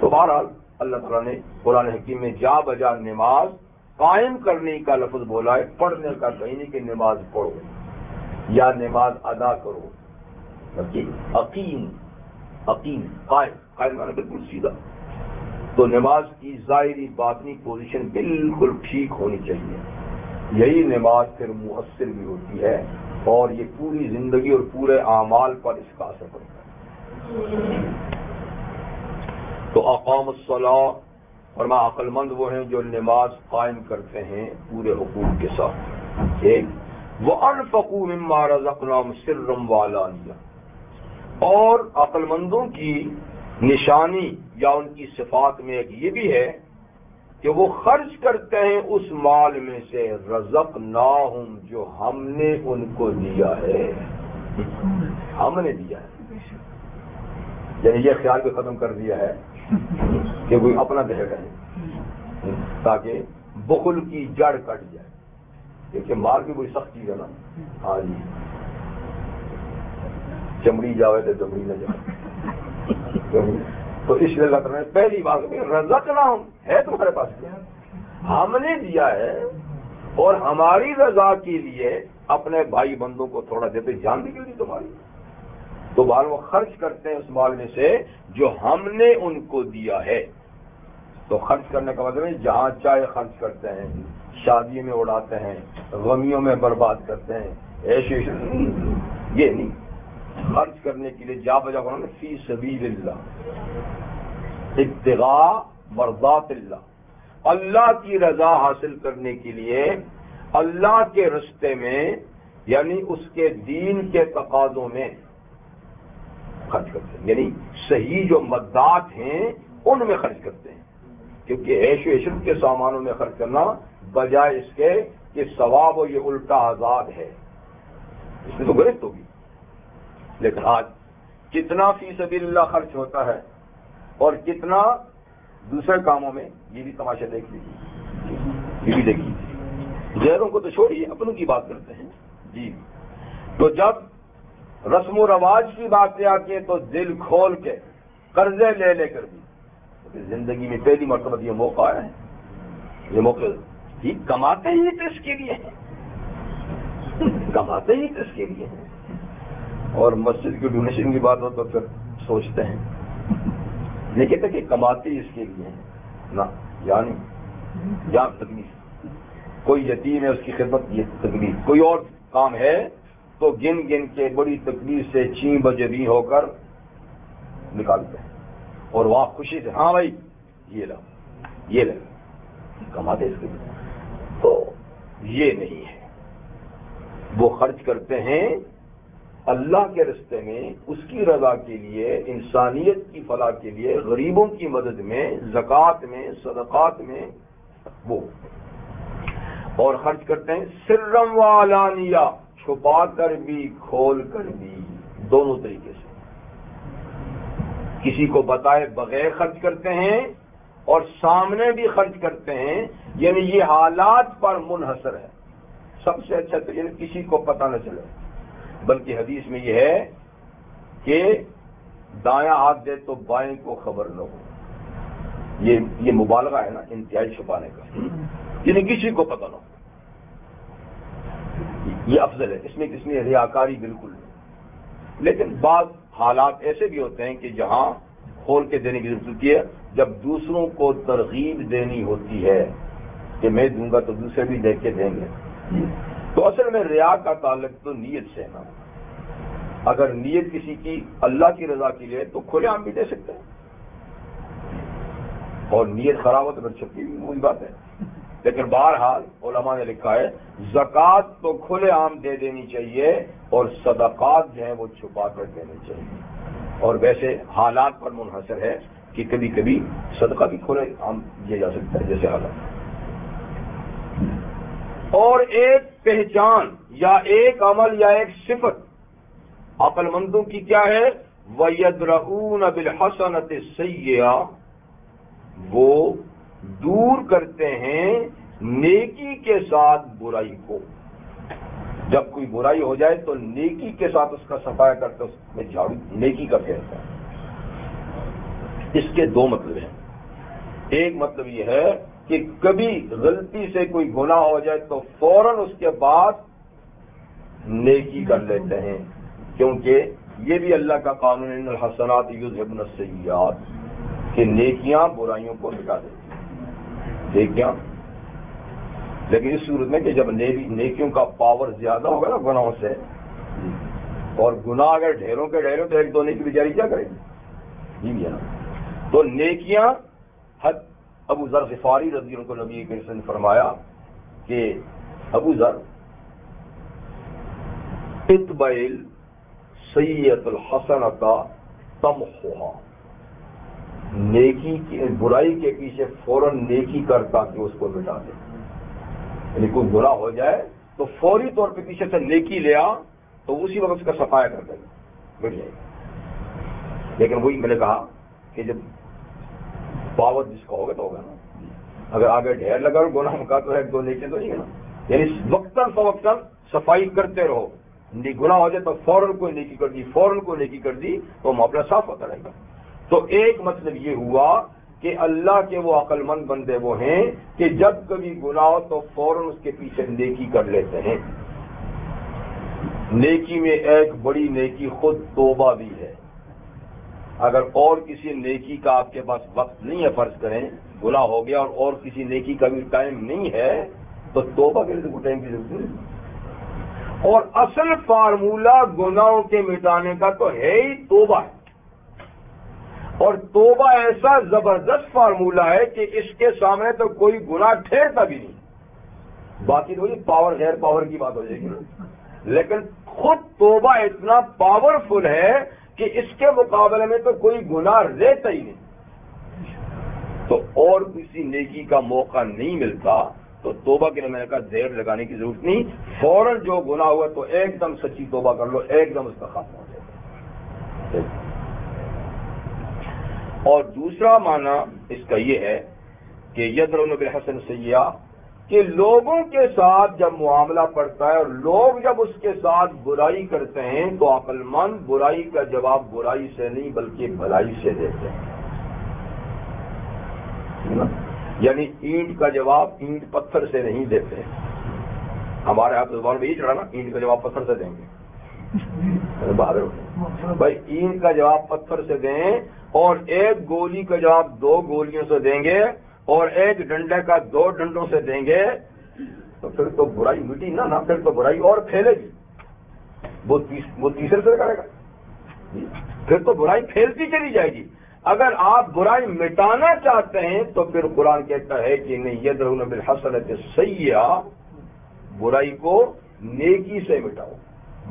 تو بہرحال اللہ تعالیٰ نے قرآن حکیم میں جا بجا نماز قائم کرنے کا لفظ بولا ہے، پڑھنے کا کہیں نہیں کہ نماز پڑھو یا نماز ادا کرو، بلکہ عقیم قائم مانا بالکل سیدھا. تو نماز کی ظاہری باطنی پوزیشن بالکل ٹھیک ہونی چاہیے، یہی نماز پھر مؤثر بھی ہوتی ہے اور یہ پوری زندگی اور پورے اعمال پر اس کا اثر پڑتا ہے. تو اقام الصلاۃ اور عقل مند وہ ہیں جو نماز قائم کرتے ہیں پورے حقوق کے ساتھ. ایک وَأَنفَقُوا مِمَّا رَزَقْنَاهُمْ سِرًّا وَعَلَانِيَةً، اور عقل مندوں کی نشانی یا ان کی صفات میں ایک یہ بھی ہے کہ وہ خرچ کرتے ہیں اس مال میں سے رزقناہم، جو ہم نے ان کو دیا ہے، ہم نے دیا ہے. یعنی یہ خیال بھی ختم کر دیا ہے کہ کوئی اپنا دے گا، تاکہ بخل کی جڑ کٹ جائے. کیونکہ مال بھی کوئی سخت چیز ہے نا. ہاں جی، چمڑی جاوے تو چمڑی نہ جائے. تو اس لیے اللہ تعالیٰ نے پہلی بات رزقناہم ہے تمہارے پاس کیا، ہم نے دیا ہے اور ہماری رضا کے لیے اپنے بھائی بندوں کو تھوڑا دیتے، جان بھی دی تمہاری. تو بال وہ خرچ کرتے ہیں اس مال میں سے جو ہم نے ان کو دیا ہے. تو خرچ کرنے کا مطلب ہے جہاں چاہے خرچ کرتے ہیں، شادی میں اڑاتے ہیں، غمیوں میں برباد کرتے ہیں، ایسے یہ نہیں. خرچ کرنے کے لیے جا بجا ہونا فی سبیل اللہ، ابتغاء مرضات اللہ، اللہ کی رضا حاصل کرنے کے لیے اللہ کے رستے میں، یعنی اس کے دین کے تقاضوں میں خرچ کرتے ہیں. یعنی صحیح جو مدات ہیں ان میں خرچ کرتے ہیں، کیونکہ عیش و عشرت کے سامانوں میں خرچ کرنا بجائے اس کے کہ ثواب و یہ الٹا آزاد ہے، اس میں تو گرفت ہوگی. لیکن آج کتنا فی سبیل اللہ خرچ ہوتا ہے اور کتنا دوسرے کاموں میں، یہ بھی تماشا دیکھ لیجیے، یہ بھی دیکھیے. غیروں کو تو چھوڑیے، اپنوں کی بات کرتے ہیں جی. تو جب رسم و رواج کی باتیں آتی ہیں تو دل کھول کے قرضے لے لے کر بھی زندگی میں پہلی مرتبہ یہ موقع آیا ہے. یہ موقع ہی کماتے ہی تو اس کے لیے ہیں، کماتے ہی تو اس کے لیے ہیں. اور مسجد کی ڈونیشن کی بات ہو تو پھر سوچتے ہیں، نہیں کہتے کہ کماتے ہی اس کے لیے ہیں نا. یعنی جہاں تکلیف، کوئی یتیم ہے اس کی خدمت کی تکلیف، کوئی اور کام ہے تو گن گن کے بڑی تکلیف سے چین بجری ہو کر نکالتے ہیں اور وہاں خوشی سے ہاں بھائی یہ لو یہ لو، کماتے اس کے لیے. تو یہ نہیں ہے، وہ خرچ کرتے ہیں اللہ کے رستے میں، اس کی رضا کے لیے، انسانیت کی فلاح کے لیے، غریبوں کی مدد میں، زکوٰۃ میں، صدقات میں وہ. اور خرچ کرتے ہیں سرًا و علانیہ، چھپا کر بھی کھول کر بھی، دونوں طریقے سے. کسی کو بتائے بغیر خرچ کرتے ہیں اور سامنے بھی خرچ کرتے ہیں، یعنی یہ حالات پر منحصر ہے. سب سے اچھا تو یعنی کسی کو پتہ نہ چلے. بلکہ حدیث میں یہ ہے کہ دایاں ہاتھ دے تو بائیں کو خبر نہ ہو. یہ مبالغہ ہے نا، انتہائی چھپانے کا، یعنی کسی کو پتہ نہ ہو. یہ افضل ہے، اس میں ریاکاری بالکل نہیں. لیکن بعض حالات ایسے بھی ہوتے ہیں کہ جہاں کھول کے دینے کی ضرورت ہوتی ہے، جب دوسروں کو ترغیب دینی ہوتی ہے کہ میں دوں گا تو دوسرے بھی دیکھ کے دیں گے. تو اصل میں ریا کا تعلق تو نیت سے ہے نا. اگر نیت کسی کی اللہ کی رضا کے لیے تو کھلے عام بھی دے سکتے ہیں، اور نیت خراب ہو تو پھر چھپی بھی وہی بات ہے. لیکن بہرحال علماء نے لکھا ہے زکوٰۃ تو کھلے عام دے دینی چاہیے اور صدقات جو ہیں وہ چھپا کر دینے چاہیے. اور ویسے حالات پر منحصر ہے کہ کبھی کبھی صدقہ بھی کھولے عام دیا جا سکتا ہے جیسے حالات. اور ایک پہچان یا ایک عمل یا ایک صفت عقل مندوں کی کیا ہے؟ وَيَدْرَؤُونَ بِالْحَسَنَةِ السَّيِّئَةَ، وہ دور کرتے ہیں نیکی کے ساتھ برائی کو. جب کوئی برائی ہو جائے تو نیکی کے ساتھ اس کا صفایا کرتے اس میں جھاڑو نیکی کا پھیرتا ہے. اس کے دو مطلب ہیں. ایک مطلب یہ ہے کہ کبھی غلطی سے کوئی گناہ ہو جائے تو فوراً اس کے بعد نیکی کر لیتے ہیں، کیونکہ یہ بھی اللہ کا قانون ہے ان الحسنات یذہبن السیئات، کہ نیکیاں برائیوں کو مٹا دیتی ہیں. نیکیاں، لیکن اس صورت میں کہ جب نیکیوں کا پاور زیادہ ہوگا نا گناہوں سے، اور گناہ اگر ڈھیروں کے ڈھیروں تو ایک دو نیکی بیچاری کیا کرے گی؟ جی بھی ہے نا. تو نیکیاں حد ابو ذر غفاری رضی اللہ عنہ نبی کریم نے فرمایا کہ ابو ذر اتبعل سیئۃ الحسنۃ تمحوہا، نیکی کی برائی کے پیچھے فوراً نیکی کر تاکہ اس کو مٹا دے. یعنی کوئی برا ہو جائے تو فوری طور پہ پیچھے سے نیکی لے آ تو اسی وقت اس کا صفایا کر دے گا، مٹ جائے گا. لیکن وہی میں نے کہا کہ جب پاور جس کا ہوگا تو ہوگا نا. اگر آگے ڈھیر لگا اور گناہ کا تو ایک دو نیکی تو نہیں ہے نا. یعنی وقتاً فوقتاً صفائی کرتے رہو. گناہ ہو جائے تو فوراً کوئی نیکی کر دی، فوراً کوئی نیکی کر دی تو معاملہ صاف ہوتا رہے گا. تو ایک مطلب یہ ہوا کہ اللہ کے وہ عقل مند بندے وہ ہیں کہ جب کبھی گناہ ہو تو فوراً اس کے پیچھے نیکی کر لیتے ہیں. نیکی میں ایک بڑی نیکی خود توبہ بھی ہے. اگر اور کسی نیکی کا آپ کے پاس وقت نہیں ہے، فرض کریں گناہ ہو گیا اور کسی نیکی کا بھی ٹائم نہیں ہے تو توبہ کے لیے ٹائم کی ضرورت نہیں. اور اصل فارمولہ گناہوں کے مٹانے کا تو ہے ہی توبہ ہے. اور توبہ ایسا زبردست فارمولہ ہے کہ اس کے سامنے تو کوئی گناہ ٹھہرتا بھی نہیں. باقی تو یہ پاور غیر پاور کی بات ہو جائے گی نا، لیکن خود توبہ اتنا پاورفل ہے کہ اس کے مقابلے میں تو کوئی گناہ رہتا ہی نہیں. تو اور کسی نیکی کا موقع نہیں ملتا تو توبہ کے لیے میں نے کہا دیر لگانے کی ضرورت نہیں. فوراً جو گناہ ہوا تو ایک دم سچی توبہ کر لو، ایک دم اس کا خاتمہ ہو جائے گا. اور دوسرا معنی اس کا یہ ہے کہ یدرؤون بالحسنۃ السیئۃ، کہ لوگوں کے ساتھ جب معاملہ پڑتا ہے اور لوگ جب اس کے ساتھ برائی کرتے ہیں تو عقل مند برائی کا جواب برائی سے نہیں بلکہ بھلائی سے دیتے ہیں. یعنی اینٹ کا جواب اینٹ پتھر سے نہیں دیتے. ہمارے ہاتھ زبان میں یہ چڑھا نا، اینٹ کا جواب پتھر سے دیں گے. بھائی اینٹ کا جواب پتھر سے دیں اور ایک گولی کا جواب دو گولیوں سے دیں گے اور ایک ڈنڈے کا دو ڈنڈوں سے دیں گے تو پھر تو برائی مٹی نہ پھر تو برائی اور پھیلے گی. وہ تیسرے سے کرے گا، پھر تو برائی پھیلتی چلی جائے گی. اگر آپ برائی مٹانا چاہتے ہیں تو پھر قرآن کہتا ہے کہ نہیں یدرؤون بالحسنۃ السیئۃ، برائی کو نیکی سے مٹاؤ،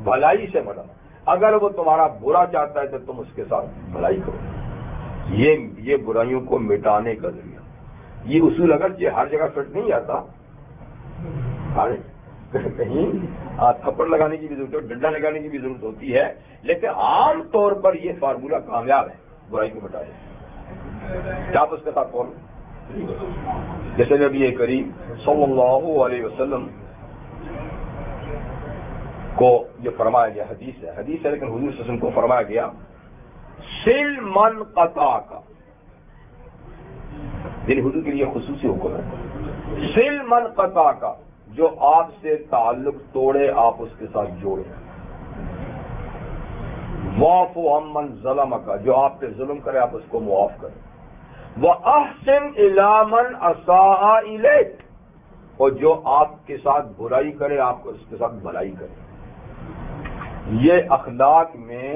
بھلائی سے مٹاؤ. اگر وہ تمہارا برا چاہتا ہے تو تم اس کے ساتھ بھلائی کرو. یہ برائیوں کو مٹانے کا ذریعہ. یہ اصول اگرچہ ہر جگہ فٹ نہیں آتا، کہیں تھپڑ لگانے کی بھی ضرورت ہے، ڈنڈا لگانے کی بھی ضرورت ہوتی ہے، لیکن عام طور پر یہ فارمولہ کامیاب ہے برائی کو مٹائے. کیا آپ اس کے ساتھ کون جیسے نبی کریم صلی اللہ علیہ وسلم کو یہ فرمایا گیا، حدیث ہے لیکن حضور صلی اللہ علیہ وسلم کو فرمایا گیا سل من قطع کا، یعنی حضور کے لیے خصوصی حکم ہے. سل من قطع کا، جو آپ سے تعلق توڑے آپ اس کے ساتھ جوڑے. واعف عمن ظلم کا، جو آپ پہ ظلم کرے آپ اس کو معاف کریں. واحسن الی من اساء الیک، اور جو آپ کے ساتھ برائی کرے آپ کو اس کے ساتھ بھلائی کرے. یہ اخلاق میں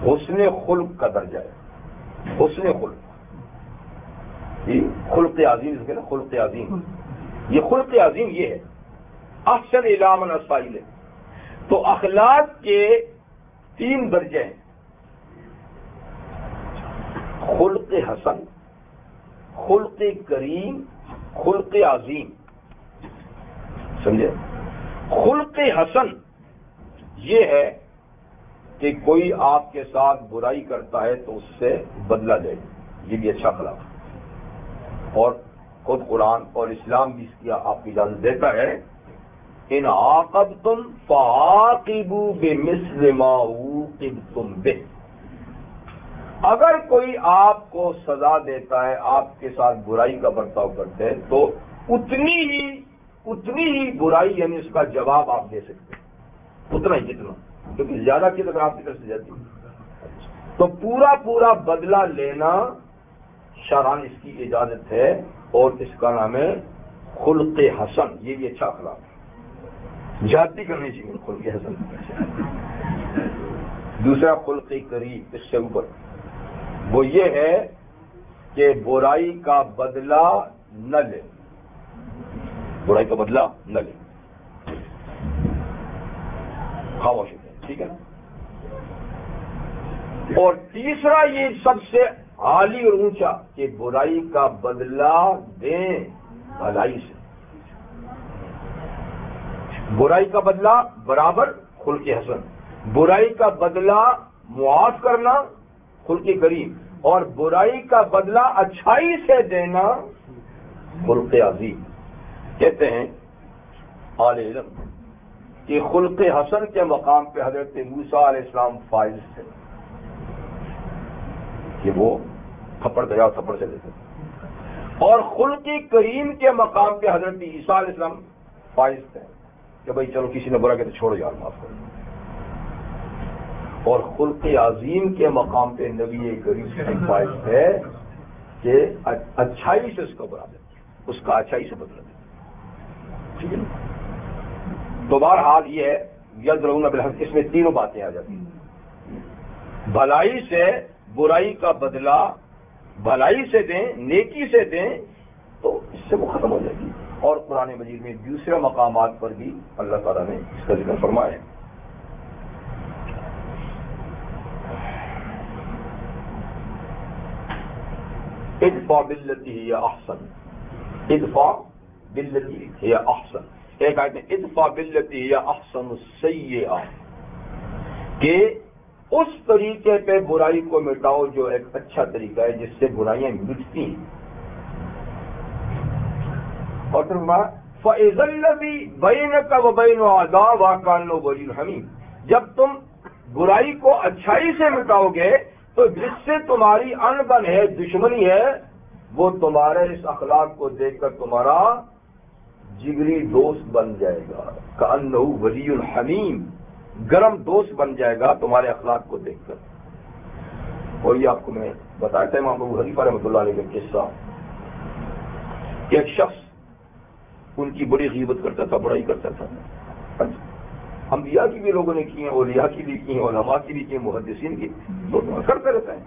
حسن خلق کا درجہ ہے. حسن خلق، خلق عظیم سے نا، خلق عظیم، یہ خلق عظیم یہ ہے. احسن الی من اساء الیک. تو اخلاق کے 3 درجے ہیں. خلق حسن، خلق کریم، خلق عظیم. سمجھے؟ خلق حسن یہ ہے کہ کوئی آپ کے ساتھ برائی کرتا ہے تو اس سے بدلہ لے، یہ بھی اچھا اخلاق ہے. اور خود قرآن اور اسلام بھی اس کی آپ کی اجازت دیتا ہے، ان عاقبتم فعاقبوا بمثل ما عوقبتم به. اگر کوئی آپ کو سزا دیتا ہے، آپ کے ساتھ برائی کا برتاؤ کرتے ہیں، تو اتنی ہی برائی یعنی اس کا جواب آپ دے سکتے ہیں، اتنا ہی جتنا، کیونکہ زیادہ کی اگر آپ کی طرف سے جاتی ہے تو پورا بدلہ لینا شرعاً اس کی اجازت ہے، اور اس کا نام ہے خلق حسن. یہ بھی اچھا اخلاق ہے، زیادتی کرنی چاہیے خلق حسن. دوسرا خلق کریم، اس سے اوپر وہ یہ ہے کہ برائی کا بدلہ نہ لے، برائی کا بدلہ نہ لے، خاموش ہے. ٹھیک ہے نا؟ اور تیسرا یہ سب سے عالی اور اونچا کہ برائی کا بدلہ دیں بھلائی سے. برائی کا بدلہ برابر خلق حسن، برائی کا بدلہ معاف کرنا خلق کریم، اور برائی کا بدلہ اچھائی سے دینا خلق عظیم. کہتے ہیں اہل علم کہ خلق حسن کے مقام پہ حضرت موسیٰ علیہ السلام فائز تھے کہ وہ تھپڑ دریا تھپڑ سے دیتے، اور خلق کریم کے مقام پہ حضرت عیسیٰ علیہ السلام فائز تھے کہ بھائی چلو کسی نے برا کہ تو چھوڑو یار، معاف کرو. اور خلق عظیم کے مقام پہ نبی کریم فائز ہے کہ اچھائی سے اس کو برا دے، اس کا اچھائی سے بدلا دے. ٹھیک ہے نا؟ تو بہرحال یہ ہے یضرؤون بالحق، اس میں تینوں باتیں آ جاتی ہیں. بھلائی سے برائی کا بدلہ بھلائی سے دیں، نیکی سے دیں، تو اس سے وہ ختم ہو جائے گی. اور قرآن مجید میں دوسرے مقامات پر بھی اللہ تعالیٰ نے اس کا ذکر فرمایا ہے. ادفع باللتی ہی احسن، ادفع باللتی ہی احسن. ایک آیت میں ادفع باللتی ہی احسن السیئہ، کہ اس طریقے پہ برائی کو مٹاؤ جو ایک اچھا طریقہ ہے جس سے برائیاں مٹتی ہیں. اور پھر فَإِذَا الَّذِي بَيْنَكَ وَبَيْنَهُ عَدَاوَةٌ كَأَنَّهُ وَلِيٌّ حَمِيمٌ. جب تم برائی کو اچھائی سے مٹاؤ گے تو جس سے تمہاری انبن ہے، دشمنی ہے، وہ تمہارے اس اخلاق کو دیکھ کر تمہارا جگری دوست بن جائے گا. كَأَنَّهُ وَلِيٌّ حَمِيمٌ، گرم دوست بن جائے گا تمہارے اخلاق کو دیکھ کر. اور یہ آپ کو میں بتایا تھا امام ابو حنیفہ رحمۃ اللہ علیہ کا قصہ کہ ایک شخص ان کی بڑی غیبت کرتا تھا، برائی کرتا تھا. انبیاء کی بھی لوگوں نے کی ہیں، اولیاء کی بھی کی ہیں، علماء کی بھی کی ہیں، محدثین کی کرتے رہتے ہیں،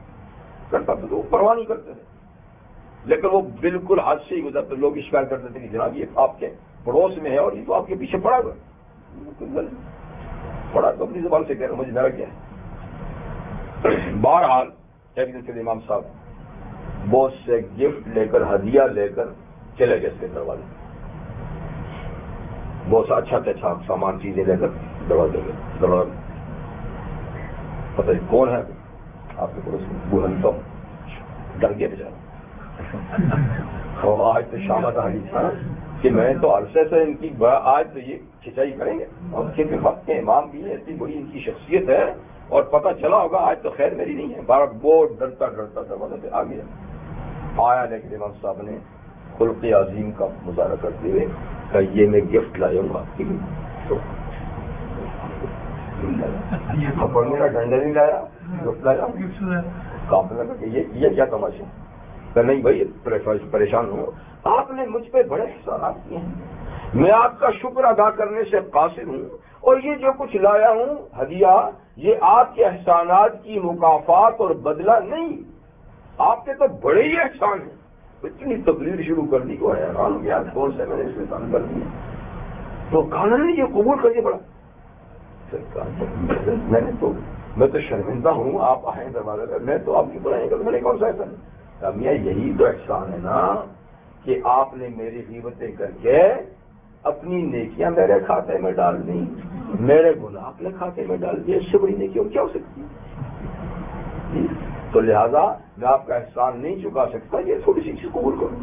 کرتا تھا تو پرواہ نہیں کرتے تھے. لیکن وہ بالکل حد سے ہی گزرتے. لوگ شکایت کرتے تھے کہ جناب یہ آپ کے پڑوس میں ہے اور یہ تو آپ کے پیچھے پڑا ہوا پڑا تو اپنی زبان سے کہہ رہا ہوں، مجھے میرا کیا ہے. بہرحال ایک دن کے امام صاحب بہت سے گفٹ لے کر، ہدیہ لے کر چلے گئے اس کے دروازے، بہت سا اچھا سامان چیزیں لے کر دروازے پتہ نہیں کون ہے آپ کے پڑوس میں. ابو حنیفہ ڈر گیا بیچارہ. آج تو شامت آ گئی تھا کہ میں تو عرصے سے ان کی آج تو یہ کھچائی کریں گے، اور کے وقت کے امام بھی ایسی بڑی ان کی شخصیت ہے اور پتہ چلا ہوگا آج تو خیر میری نہیں ہے. بارہ بہت ڈرتا دروازے پہ آ گیا. آیا لیکن امام صاحب نے خلق عظیم کا مظاہرہ کرتے ہوئے کہ یہ میں گفٹ لایا ہوں آپ کے لیے. تھپڑ میرا ڈنڈا نہیں لایا، گفٹ لایا. کام لگا کہ یہ کیا تماشا. نہیں بھائی پریشان ہوں، آپ نے مجھ پہ بڑے احسانات کیے ہیں، میں آپ کا شکر ادا کرنے سے قاصر ہوں، اور یہ جو کچھ لایا ہوں ہدیہ یہ آپ کے احسانات کی مکافات اور بدلہ نہیں، آپ کے تو بڑے ہی احسان ہیں. اتنی تقریر شروع کر دی کو حیران ہو گیا کون سے میں نے اس احسان کر دیا. تو کہا نہیں یہ قبول کر کے پڑا. میں نے تو میں تو شرمندہ ہوں آپ آئیں دروازے پر، میں تو آپ کی برائیں کروں، میں نے کون سا احسان ہے؟ میاں یہی تو احسان ہے نا کہ آپ نے میری غیبتیں کر کے اپنی نیکیاں میرے کھاتے میں ڈال دیں، میرے گناہ اپنے کھاتے میں ڈال دیے، اس سے بڑی نیکی اور کیا ہو سکتی ہے؟ تو لہذا میں آپ کا احسان نہیں چکا سکتا، یہ تھوڑی سی چیز قبول کروں۔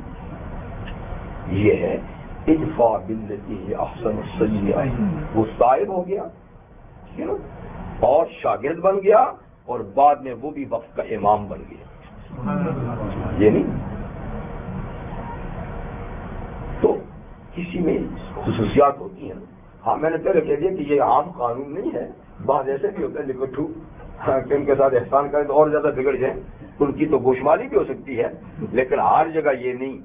یہ ہے ادفع باللتی احسن السیئہ، وہ صاحب ہو گیا اور شاگرد بن گیا اور بعد میں وہ بھی وقت کا امام بن گیا، یہ نہیں تو کسی میں خصوصیات ہوتی ہیں۔ ہاں میں نے پہلے کہہ دیا کہ یہ عام قانون نہیں ہے، بعض ایسے بھی ہوتے ہیں لکٹھو کہ ان کے ساتھ احسان کریں تو اور زیادہ بگڑ جائیں، ان کی تو گوشمالی بھی ہو سکتی ہے، لیکن ہر جگہ یہ نہیں،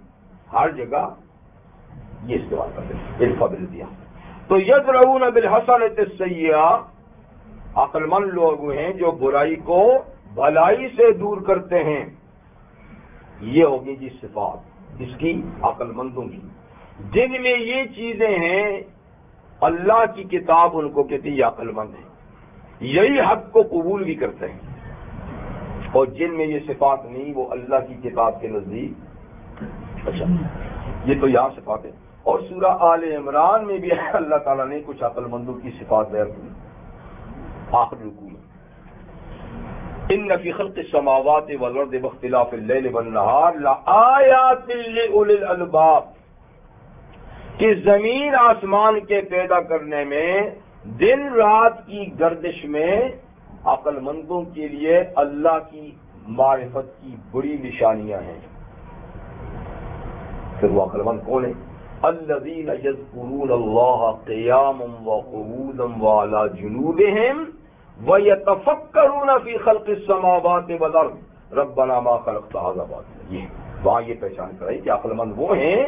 ہر جگہ یہ استعمال کرتے ہیں ادفع باللتی۔ تو یدرؤون بالحسنۃ السیئہ، عقل مند لوگ وہ ہیں جو برائی کو بھلائی سے دور کرتے ہیں، یہ ہوگی جی صفات اس کی عقل مندوں کی، جن میں یہ چیزیں ہیں اللہ کی کتاب ان کو کہتی ہے یہ عقل مند ہے، یہی حق کو قبول بھی کرتے ہیں، اور جن میں یہ صفات نہیں وہ اللہ کی کتاب کے نزدیک اچھا یہ تو یہاں صفات ہے۔ اور سورہ آل عمران میں بھی اللہ تعالیٰ نے کچھ عقل مندوں کی صفات بیان کی، آخر رکوع میں ان فی خلق السماوات والارض واختلاف اللیل والنہار لآیات لأولی الالباب، کہ زمین آسمان کے پیدا کرنے میں، دن رات کی گردش میں عقل مندوں کے لیے اللہ کی معرفت کی بڑی نشانیاں ہیں۔ پھر وہ عقل مند کون ہیں؟ الذین یذکرون اللہ قیاما وقعودا وعلی جنوبہم وَيَتَفَكَّرُونَ فِي خَلْقِ السَّمَاوَاتِ وَالْأَرْضِ رَبَّنَا مَا خَلَقْتَ هَذَا بَاطِلًا، یہ وہاں یہ پہچان کریں کہ عقل مند وہ ہیں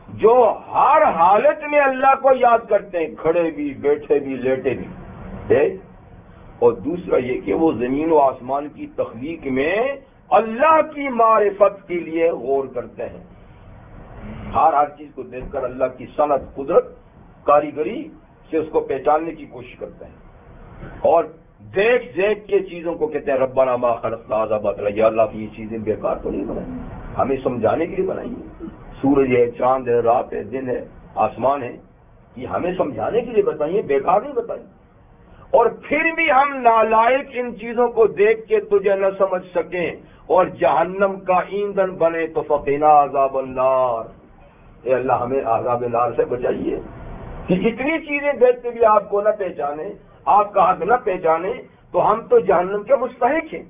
جو ہر حالت میں اللہ کو یاد کرتے ہیں، کھڑے بھی، بیٹھے بھی، لیٹے بھی، اور دوسرا یہ کہ وہ زمین و آسمان کی تخلیق میں اللہ کی معرفت کے لیے غور کرتے ہیں، ہر چیز کو دیکھ کر اللہ کی صنعت، قدرت، کاریگری سے اس کو پہچاننے کی کوشش کرتے ہیں، اور دیکھ دیکھ کے چیزوں کو کہتے ہیں ربنا ما خلقت هذا باطلا، یا اللہ یہ چیزیں بیکار تو نہیں بنائی، ہمیں سمجھانے کے لیے بنائی، سورج ہے، چاند ہے، رات ہے، دن ہے، آسمان ہے، یہ ہمیں سمجھانے کے لیے بتائیے، بیکار نہیں بتائیے، اور پھر بھی ہم نالائق ان چیزوں کو دیکھ کے تجھے نہ سمجھ سکیں اور جہنم کا ایندھن بنے تو فقنا عذاب النار، اے اللہ ہمیں عذاب نار سے بچائیے، کہ اتنی چیزیں دیکھ کے بھی آپ کو نہ پہچانے، آپ کا حق نہ پہچانے، تو ہم تو جہنم کے مستحق ہیں،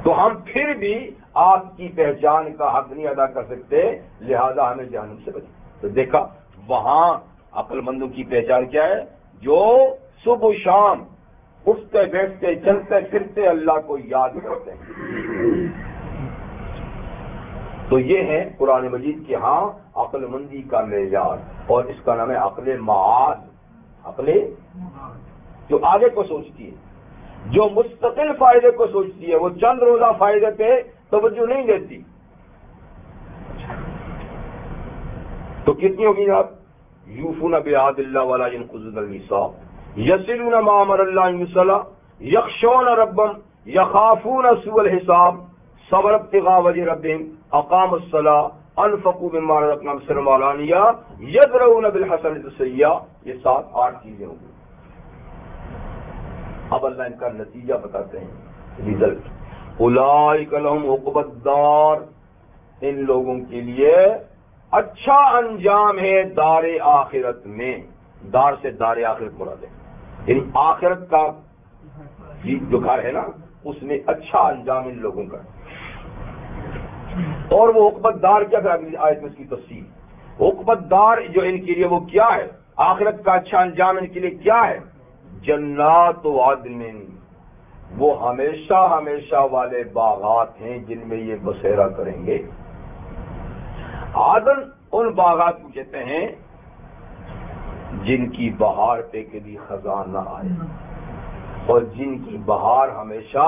تو ہم پھر بھی آپ کی پہچان کا حق نہیں ادا کر سکتے، لہذا ہمیں جہنم سے بچیں۔ تو دیکھا وہاں عقل مندوں کی پہچان کیا ہے؟ جو صبح و شام اٹھتے بیٹھتے چلتے پھرتے اللہ کو یاد کرتے ہیں۔ تو یہ ہے قرآن مجید کے ہاں عقل مندی کا معیار، اور اس کا نام ہے عقل معاد، عقل جو آگے کو سوچتی ہے، جو مستقل فائدے کو سوچتی ہے، وہ چند روزہ فائدے پہ توجہ نہیں دیتی۔ تو کتنی ہوگی آپ؟ یوفون بعہد اللہ ولا ینقضون المیثاق، یصلون ما امر اللہ ان یصل، یخشون ربهم، یخافون سوء الحساب، صبر ابتغاء وجہ ربهم، اقاموا الصلاۃ، انفقوا مما رزقناهم سرا وعلانیہ، یدرؤون بالحسنۃ السیئہ، یہ 7-8 چیزیں ہوں گی۔ اب اللہ ان کا نتیجہ بتاتے ہیں، رزلٹ، اولئک لهم عقبی الدار، ان لوگوں کے لیے اچھا انجام ہے دار آخرت میں، دار سے دار آخرت مراد ہے، یعنی آخرت کا جو گھر ہے نا اس میں اچھا انجام ان لوگوں کا۔ اور وہ عقبت دار کیا تھا؟ اگلی آیت میں اس کی تفصیل، عقبت دار جو ان کے لیے وہ کیا ہے، آخرت کا اچھا انجام ان کے لیے کیا ہے؟ جنات عدن، وہ ہمیشہ ہمیشہ والے باغات ہیں جن میں یہ بسیرا کریں گے۔ عدن ان باغات کو کہتے ہیں جن کی بہار پہ کبھی خزاں نہ آئے، اور جن کی بہار ہمیشہ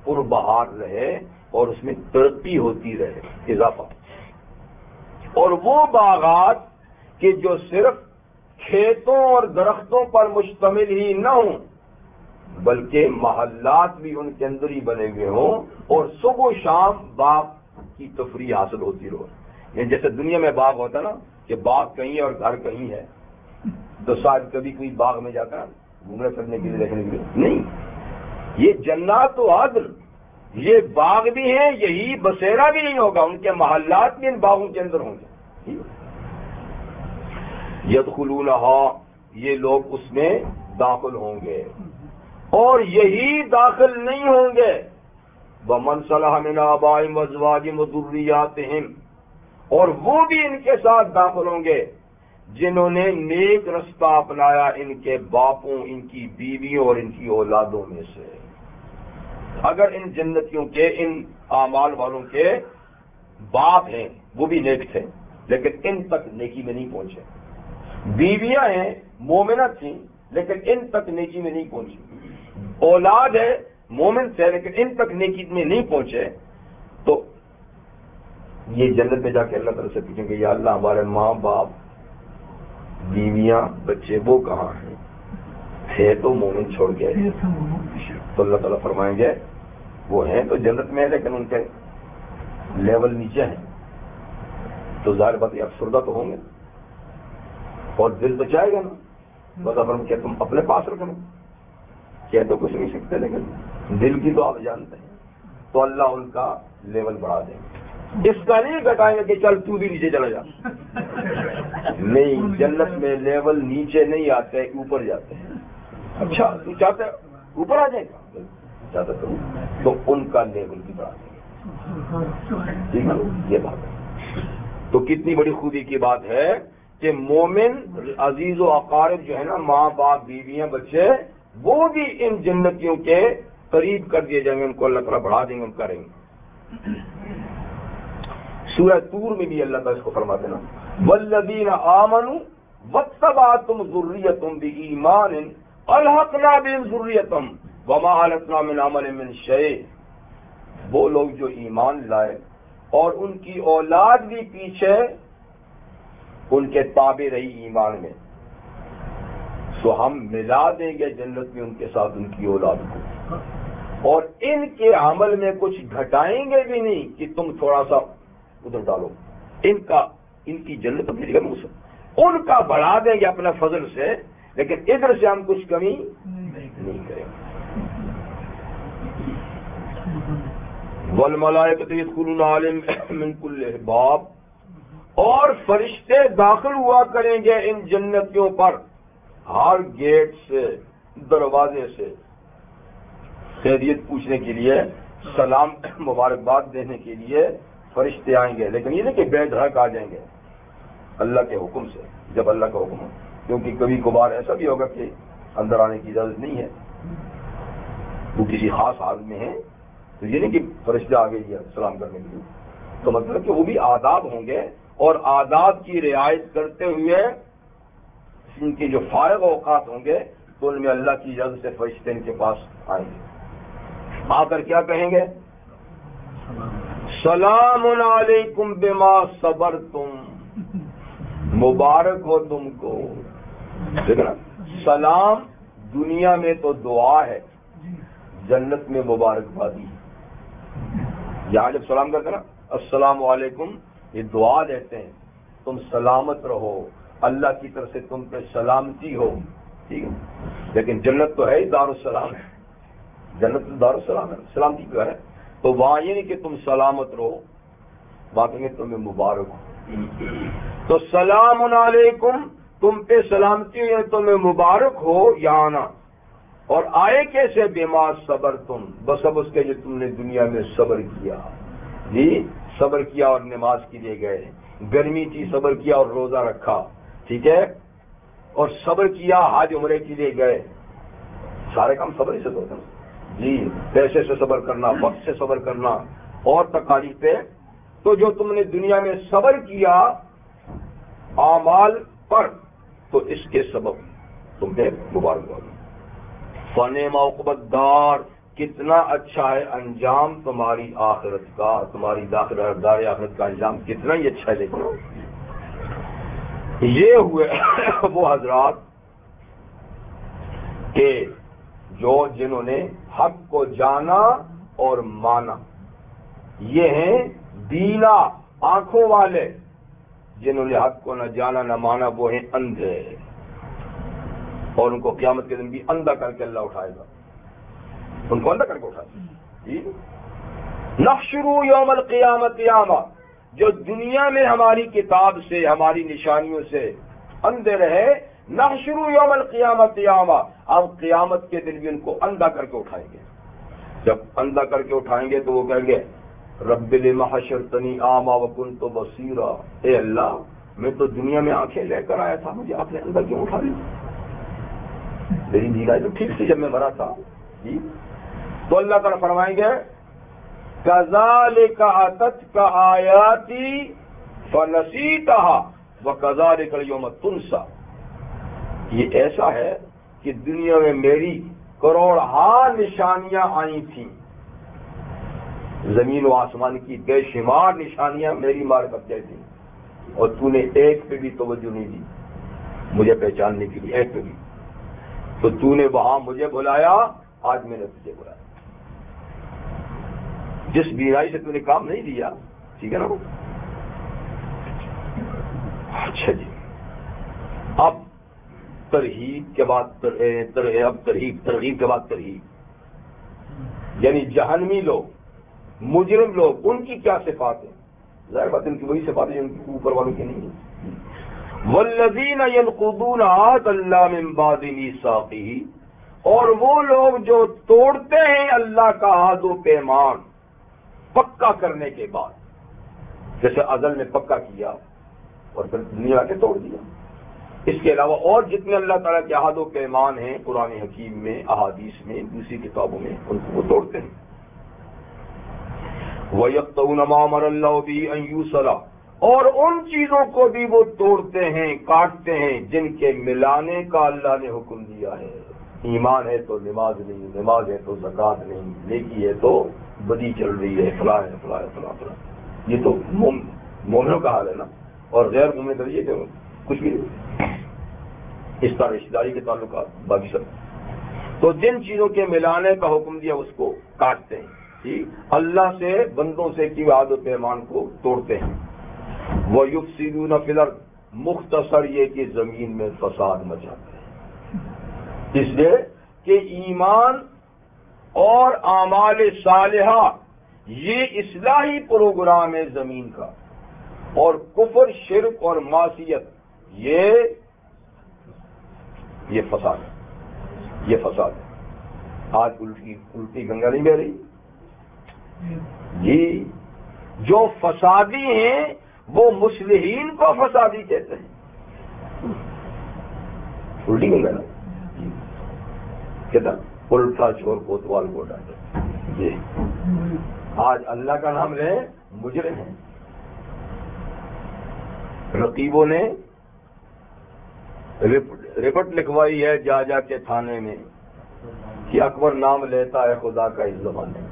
پربہار رہے اور اس میں ترقی ہوتی رہے، اضافہ۔ اور وہ باغات کہ جو صرف کھیتوں اور درختوں پر مشتمل ہی نہ ہوں، بلکہ محلات بھی ان کے اندر ہی بنے ہوئے ہوں اور صبح و شام باغ کی تفریح حاصل ہوتی رہو. یعنی جیسے دنیا میں باغ ہوتا نا کہ باغ کہیں ہے اور گھر کہیں ہے, تو شاید کبھی کوئی باغ میں جا کر گھومنے پھرنے کے لیے دیکھنے کے لیے نہیں. یہ جنات و عدن, یہ باغ بھی ہیں, یہی بسیرا بھی نہیں ہوگا, ان کے محلات بھی ان باغوں کے اندر ہوں گے. یدخلونہا, یہ لوگ اس میں داخل ہوں گے, اور یہی داخل نہیں ہوں گے وَمَنْ صَلَحَ مِنْ آبَائِهِمْ وَأَزْوَاجِهِمْ وَذُرِّيَّاتِهِمْ, اور وہ بھی ان کے ساتھ داخل ہوں گے جنہوں نے نیک رستہ اپنایا ان کے باپوں, ان کی بیویوں اور ان کی اولادوں میں سے. اگر ان جنتیوں کے, ان اعمال والوں کے باپ ہیں وہ بھی نیک تھے لیکن ان تک نیکی میں نہیں پہنچے, بیویاں ہیں مومنہ تھیں لیکن ان تک نیکی میں نہیں پہنچی, اولاد ہے مومن تھے لیکن ان تک نیکی میں نہیں پہنچے, تو یہ جنت میں جا کے اللہ تعالیٰ سے پوچھیں گے یا اللہ ہمارے ماں باپ بیویاں بچے وہ کہاں ہیں, تھے تو مومن چھوڑ گئے. تو اللہ تعالیٰ فرمائیں گے وہ ہیں تو جنت میں لیکن ان کے لیول نیچے ہیں. تو ظاہر بات افسردہ تو ہوں گے اور دل تو چاہے گا نا, بس اب کیا تم اپنے پاس رکھنا, کیا تو کچھ نہیں سکتے لیکن دل کی تو آپ جانتے ہیں. تو اللہ ان کا لیول بڑھا دیں گے, اس کا نہیں گھٹائیں گے کہ چل تو بھی نیچے چلا جا. نہیں, جنت میں لیول نیچے نہیں آتے, اوپر جاتے ہیں. اچھا تو چاہتے اوپر آ جائے گا, چاہتا تو ان کا لیول بھی بڑھا دیں گے. ٹھیک ہے, یہ بات ہے. تو کتنی بڑی خوبی کی بات ہے کہ مومن عزیز و اقارب جو ہے نا, ماں باپ بیویاں بچے, وہ بھی ان جنتیوں کے قریب کر دیے جائیں گے, ان کو اللہ تعالیٰ بڑھا دیں گے, ان کریں گے. سورہ طور میں بھی اللہ تعالیٰ اس کو فرماتے نا والذین آمنوا واتبعتہم ذریتہم بایمان الحقنا بہم ذریتہم وما علتنا من عملہم من شیء. وہ لوگ جو ایمان لائے اور ان کی اولاد بھی پیچھے ان کے تابع رہی ایمان میں, تو ہم ملا دیں گے جنت میں ان کے ساتھ ان کی اولاد کو, اور ان کے عمل میں کچھ گھٹائیں گے بھی نہیں کہ تم تھوڑا سا ادھر ڈالو. ان کی جنت اپنی جگہ میں ان کا بڑھا دیں گے اپنے فضل سے, لیکن ادھر سے ہم کچھ کمی نہیں کریں گے. والملائکۃ یدخلون علیہم من کل باب, اور فرشتے داخل ہوا کریں گے ان جنتیوں پر ہر گیٹ سے, دروازے سے, خیریت پوچھنے کے لیے, سلام مبارکباد دینے کے لیے فرشتے آئیں گے. لیکن یہ نہیں کہ بے دھڑک آ جائیں گے, اللہ کے حکم سے, جب اللہ کا حکم ہو. کیونکہ کبھی کبھار ایسا بھی ہوگا کہ اندر آنے کی اجازت نہیں ہے, وہ کسی خاص حال میں ہے, تو یہ نہیں کہ فرشتے آ گئے سلام کرنے کے لیے. تو مطلب کہ وہ بھی آداب ہوں گے, اور آداب کی رعایت کرتے ہوئے ان کے جو فارغ اوقات ہوں گے تو ان میں اللہ کی اجازت سے فرشتے ان کے پاس آئیں گے. آ کر کیا کہیں گے, سلام علیکم بما صبرتم, مبارک ہو تم کو. دیکھنا, سلام دنیا میں تو دعا ہے, جنت میں مبارکبادی. یہاں جب سلام کرتے نا السلام علیکم, یہ دعا دیتے ہیں تم سلامت رہو, اللہ کی طرف سے تم پہ سلامتی ہو. ٹھیک ہے, لیکن جنت تو ہے ہی دار السلام ہے, جنت تو دار السلام ہے, سلامتی کیا ہے. تو وہاں یہ نہیں کہ تم سلامت رہو, وہاں کہیں گے تمہیں مبارک ہو. تو سلام علیکم, تم پہ سلامتی ہو, تمہیں مبارک ہو یہاں آنا. اور آئے کیسے, بما صبر تم, بس اب اس کے جو تم نے دنیا میں صبر کیا. جی, صبر کیا اور نماز کے لیے گئے, گرمی تھی صبر کیا اور روزہ رکھا, ٹھیک ہے, اور صبر کیا حج عمرے کے لیے گئے. سارے کام صبر ہی سے ہوتے ہیں. جی, پیسے سے صبر کرنا, وقت سے صبر کرنا, اور تکالیف پہ. تو جو تم نے دنیا میں صبر کیا اعمال پر, تو اس کے سبب تم پہ مبارک ہو. فنعم عقبی الدار, کتنا اچھا ہے انجام تمہاری آخرت کا, تمہاری دار آخرت کا انجام کتنا ہی اچھا ہے. دیکھو, یہ ہوئے وہ حضرات کہ جنہوں نے حق کو جانا اور مانا، یہ ہیں بینا آنکھوں والے، جنہوں نے حق کو نہ جانا نہ مانا وہ ہیں اندھے، اور ان کو قیامت کے دن بھی اندھا کر کے اللہ اٹھائے گا، ان کو اندھا کر کے اٹھائے گا۔ نحشر یوم القیامت اعمی، جو دنیا میں ہماری کتاب سے ہماری نشانیوں سے اندھے رہے، نحشر یوم القیامت اعمی، اب قیامت کے دن بھی ان کو اندھا کر کے اٹھائیں گے۔ جب اندھا کر کے اٹھائیں گے تو وہ کہیں گے رب لم حشرتنی اعمی وکنت بصیرا، اے اللہ میں تو دنیا میں آنکھیں لے کر آیا تھا، مجھے آپ نے اندھا کیوں اٹھا لیا؟ میری نیند تو ٹھیک تھی جب میں مرا تھا۔ جی تو اللہ تعالیٰ فرمائیں گے کذالک اتتک آیاتی فنسیتها وکذالک اليوم تنسی، یہ ایسا ہے کہ دنیا میں میری کروڑہا نشانیاں آئی تھیں، زمین و آسمان کی بے شمار نشانیاں میری مارفت میں تھیں، اور تو نے ایک پہ بھی توجہ نہیں دی مجھے پہچاننے کے لیے، ایک پہ بھی، تو تو نے وہاں مجھے بلایا، آج میں نے تجھے بلایا، جس بیرائی سے تو نے کام نہیں دیا، ٹھیک ہے نا؟ اچھا جی، اب ترغیب کے بعد ترغیب کے بعد ترغیب، یعنی جہنمی لوگ، مجرم لوگ، ان کی کیا صفات ہیں؟ ظاہر بات ان کی وہی صفات ہیں ان کی اوپر والوں کی نہیں ہیں۔ والذین ينقضون عہد اللہ من بعد میثاقہ، اور وہ لوگ جو توڑتے ہیں اللہ کا عہد و پیمان پکا کرنے کے بعد، جیسے ازل میں پکا کیا اور پھر دنیا کے توڑ دیا۔ اس کے علاوہ اور جتنے اللہ تعالیٰ کے عہد و پیمان ہیں قرآن حکیم میں، احادیث میں، دوسری کتابوں میں، ان کو وہ توڑتے ہیں۔ وَيَقْطَعُونَ مَا أَمَرَ اللَّهُ بِهِ أَن يُوصَلَ، اور ان چیزوں کو بھی وہ توڑتے ہیں، کاٹتے ہیں جن کے ملانے کا اللہ نے حکم دیا ہے۔ ایمان ہے تو نماز نہیں، نماز ہے تو زکوٰۃ نہیں، نیکی ہے تو بدی چل رہی ہے، فلاں ہے، فلاں ہے، فلاں فلاں۔ یہ تو مومنوں کا حال ہے نا، اور غیر مومن کا یہ کہ کچھ بھی نہیں، اس طرح رشتہ داری کے تعلقات باقی سب، تو جن چیزوں کے ملانے کا حکم دیا اس کو کاٹتے ہیں، اللہ سے بندوں سے کی عہد و پیمان کو توڑتے ہیں۔ وَيُفْسِدُونَ فِي الْأَرْضِ، مختصر یہ کہ زمین میں فساد مچاتے ہیں، اس لیے کہ ایمان اور اعمال صالحہ یہ اصلاحی پروگرام ہے زمین کا، اور کفر، شرک اور معصیت یہ فساد ہے، یہ فساد ہے۔ آج الٹی گنگا نہیں بہ رہی جی، جو فسادی ہیں وہ مصلحین کو فسادی کہتے ہیں، الٹی گنگا نا کہتا الٹا چور کوتوال کو ڈالتے جی، آج اللہ کا نام لیں مجرم ہیں۔ رقیبوں نے رپورٹ لکھوائی ہے جا جا کے تھانے میں کہ اکبر نام لیتا ہے خدا کا اس زمانے میں،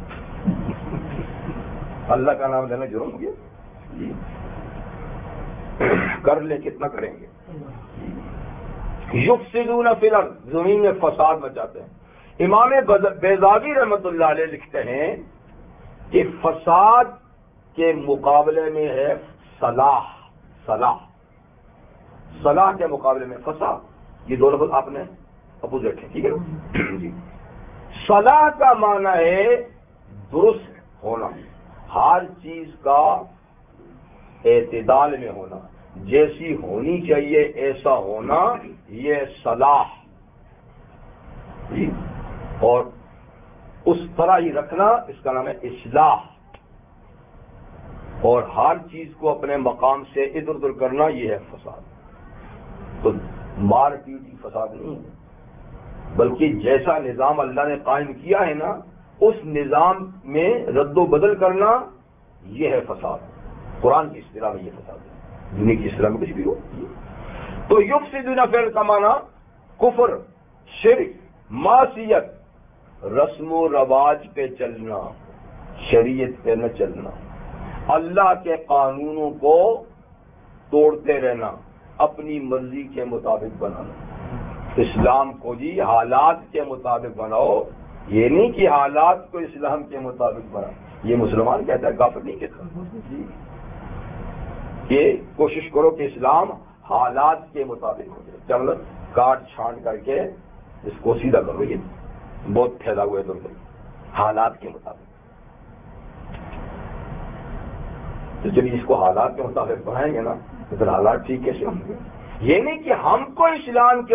اللہ کا نام لینا جرم ہو گیا، کر لیں کتنا کریں گے۔ یفسدون فی الارض، زمین میں فساد مچاتے ہیں۔ امام بیضاوی رحمۃ اللہ علیہ لکھتے ہیں کہ فساد کے مقابلے میں ہے صلاح، صلاح کے مقابلے میں فساد، یہ دو لفظ آپ نے اپوزٹ ہے، ٹھیک ہے جی۔ صلاح کا معنی ہے درست ہونا، ہر چیز کا اعتدال میں ہونا، جیسی ہونی چاہیے ایسا ہونا، یہ صلاح جی، اور اس طرح ہی رکھنا اس کا نام ہے اصلاح، اور ہر چیز کو اپنے مقام سے ادھر ادھر کرنا یہ ہے فساد۔ تو مار پیٹ کی فساد نہیں ہے، بلکہ جیسا نظام اللہ نے قائم کیا ہے نا اس نظام میں رد و بدل کرنا یہ ہے فساد۔ قرآن کی اصطلاح میں یہ فساد ہے، دنیا کی اصطلاح میں کچھ بھی ہو۔ تو یفسدون فی الارض کا معنی کفر، شرک، معصیت، رسم و رواج پہ چلنا، شریعت پہ نہ چلنا، اللہ کے قانونوں کو توڑتے رہنا، اپنی مرضی کے مطابق بنانا، اسلام کو جی حالات کے مطابق بناؤ، یہ نہیں کہ حالات کو اسلام کے مطابق بناؤ۔ یہ مسلمان کہتا ہے، کافر نہیں کہتا جی، کہ کوشش کرو کہ اسلام حالات کے مطابق ہو جائے۔ چل کاٹ چھانٹ کر کے اس کو سیدھا کرو، یہ بہت پھیلا ہوا ہے تو حالات کے مطابق۔ تو چلیے اس کو حالات کے مطابق بنائیں گے نا، تو پھر حالات ٹھیک کیسے ہوں گے؟ یہ نہیں کہ ہم کو اسلام کے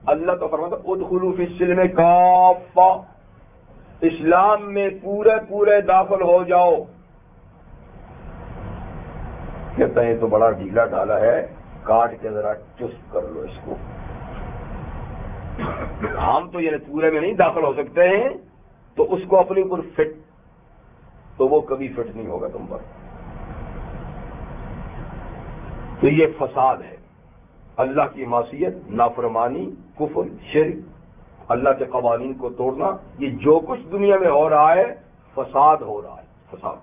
اللہ تو فرماتا ادخلوا فی السلم کافہ، اسلام میں پورے داخل ہو جاؤ۔ کہتا ہے تو بڑا ڈھیلا ڈالا ہے، کاٹ کے ذرا چست کر لو اس کو۔ ہم تو یہ پورے میں نہیں داخل ہو سکتے ہیں، تو اس کو اپنے اوپر فٹ، تو وہ کبھی فٹ نہیں ہوگا تم پر۔ تو یہ فساد ہے، اللہ کی معصیت، نافرمانی، کفر، شرک، اللہ کے قوانین کو توڑنا، یہ جو کچھ دنیا میں ہو رہا ہے فساد ہو رہا ہے، فساد۔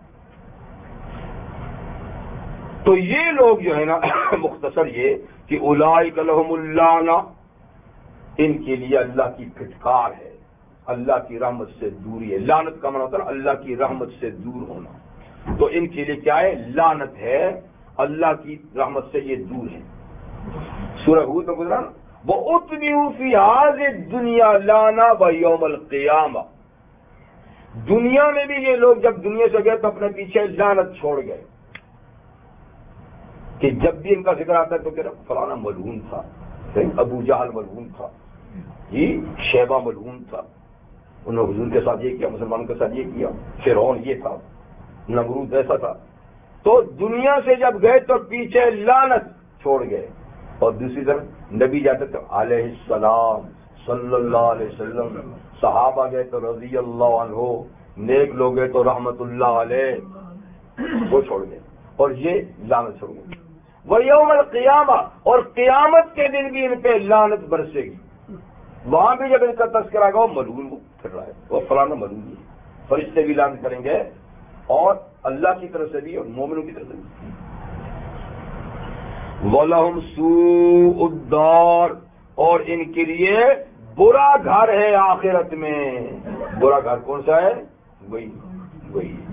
تو یہ لوگ جو ہے نا مختصر یہ کہ اولئک لہم اللعنہ، ان کے لیے اللہ کی پھٹکار ہے، اللہ کی رحمت سے دوری ہے۔ لعنت کا معنی ہوتا ہے اللہ کی رحمت سے دور ہونا، تو ان کے لیے کیا ہے؟ لعنت ہے، اللہ کی رحمت سے یہ دور ہے۔ سورہ ہود میں گزرا وَأُتْبِعُوا فِي هَٰذِهِ الدُّنْيَا لَعْنَةً وَيَوْمَ الْقِيَامَةِ، دنیا میں بھی یہ لوگ جب دنیا سے گئے تو اپنے پیچھے لعنت چھوڑ گئے، کہ جب بھی ان کا ذکر آتا ہے تو کہہ رہا فلانا ملعون تھا، ابو جہل ملعون تھا جی، شیبہ ملعون تھا، انہوں نے حضور کے ساتھ یہ کیا، مسلمانوں کے ساتھ یہ کیا، فرعون یہ تھا، نمرود ایسا تھا۔ تو دنیا سے جب گئے تو پیچھے لعنت چھوڑ گئے، اور دوسری طرف نبی جاتے تو علیہ السلام صلی اللہ علیہ وسلم، صحابہ گئے تو رضی اللہ عنہ، نیک لوگ گئے تو رحمت اللہ علیہ، وہ چھوڑ گئے، اور یہ لعنت چھوڑ گئے۔ وَيَوْمَ الْقِيَامَةِ، اور قیامت کے دن بھی ان پہ لعنت برسے گی، وہاں بھی جب ان کا تذکرہ گا وہ ملعون پھر رہا ہے، وہ فلانا ملعون ہے، فرشتے بھی لعنت کریں گے، اور اللہ کی طرف سے بھی اور مومنوں کی طرف سے بھی۔ وَلَهُمْ سُوءُ الدَّارِ، اور ان کے لیے برا گھر ہے آخرت میں۔ برا گھر کون سا ہے؟ وہی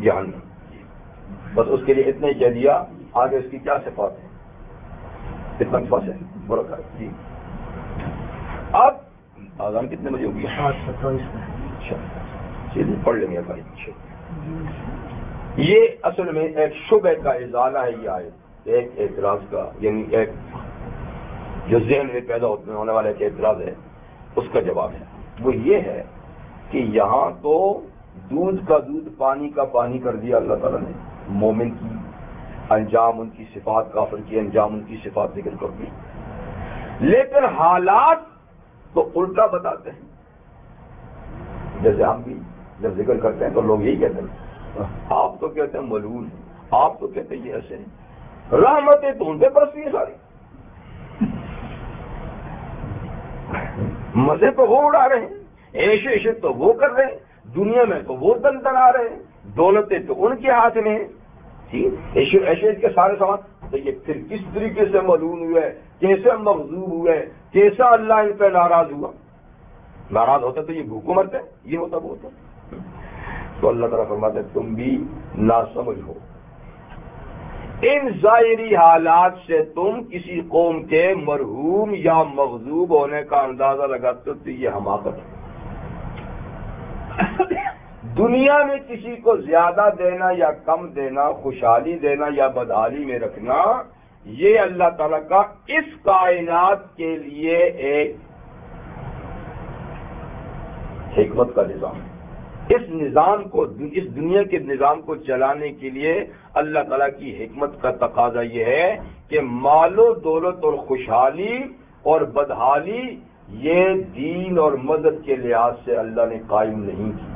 جہنم۔ بس اس کے لیے اتنا ہی کہہ دیا، آگے اس کی کیا صفات ہے، اتنا بس ہے، برا گھر جی۔ اب آذان کتنے بجے ہوگی؟ 8:27 چلیے پڑھ لیں گے بھائی۔ یہ اصل میں ایک شبہ کا ازالہ ہے، یہ آیت ایک اعتراض کا، یعنی ایک جو ذہن میں پیدا ہونے والا ایک اعتراض ہے، اس کا جواب ہے۔ وہ یہ ہے کہ یہاں تو دودھ کا دودھ، پانی کا پانی کر دیا اللہ تعالیٰ نے، مومن کی انجام ان کی صفات، کافر کی انجام ان کی صفات ذکر کر دی، لیکن حالات تو الٹا بتاتے ہیں۔ جیسے ہم بھی جب ذکر کرتے ہیں تو لوگ یہی کہتے ہیں، آپ تو کہتے ہیں ملعون، آپ تو کہتے ہیں یہ ایسے ہیں، رحمتیں تو ان پہ برستی ہیں ساری، مزے تو وہ اڑا رہے ہیں، عیش تو وہ کر رہے ہیں، دنیا میں تو وہ دن دن آ رہے ہیں، دولتیں تو ان کے ہاتھ میں ہیں، عیش کے سارے سامان۔ تو یہ پھر کس طریقے سے ملعون ہوئے، کیسے مغضوب ہوئے، کیسا اللہ ان پہ ناراض ہوا؟ ناراض ہوتا تو یہ بھوکو مرتے، یہ ہوتا وہ ہوتا۔ تو اللہ تعالیٰ فرماتے ہیں تم بھی ناسمجھ ہو، ان ظاہری حالات سے تم کسی قوم کے مرحوم یا مغضوب ہونے کا اندازہ لگاتے ہو، تو یہ حماقت ہے۔ دنیا میں کسی کو زیادہ دینا یا کم دینا، خوشحالی دینا یا بدحالی میں رکھنا، یہ اللہ تعالیٰ کا اس کائنات کے لیے ایک حکمت کا نظام ہے۔ اس نظام کو، اس دنیا کے نظام کو چلانے کے لیے اللہ تعالیٰ کی حکمت کا تقاضا یہ ہے کہ مال و دولت اور خوشحالی اور بدحالی یہ دین اور مذہب کے لحاظ سے اللہ نے قائم نہیں کی،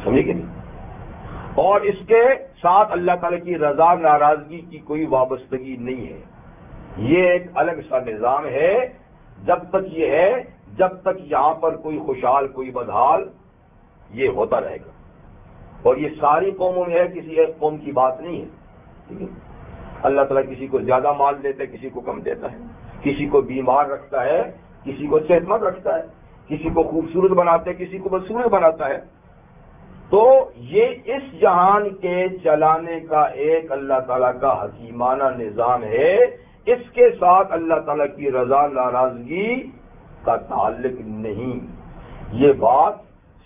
سمجھے کہ نہیں؟ اور اس کے ساتھ اللہ تعالیٰ کی رضا ناراضگی کی کوئی وابستگی نہیں ہے، یہ ایک الگ سا نظام ہے۔ جب تک یہ ہے، جب تک یہاں پر کوئی خوشحال کوئی بدحال، یہ ہوتا رہے گا، اور یہ ساری قوموں میں ہے، کسی ایک قوم کی بات نہیں ہے، ٹھیک ہے؟ اللہ تعالیٰ کسی کو زیادہ مال دیتا ہے، کسی کو کم دیتا ہے، کسی کو بیمار رکھتا ہے، کسی کو صحت مند رکھتا ہے، کسی کو خوبصورت بناتا ہے، کسی کو بدصورت بناتا ہے. تو یہ اس جہان کے چلانے کا ایک اللہ تعالیٰ کا حکیمانہ نظام ہے. اس کے ساتھ اللہ تعالیٰ کی رضا ناراضگی کا تعلق نہیں. یہ بات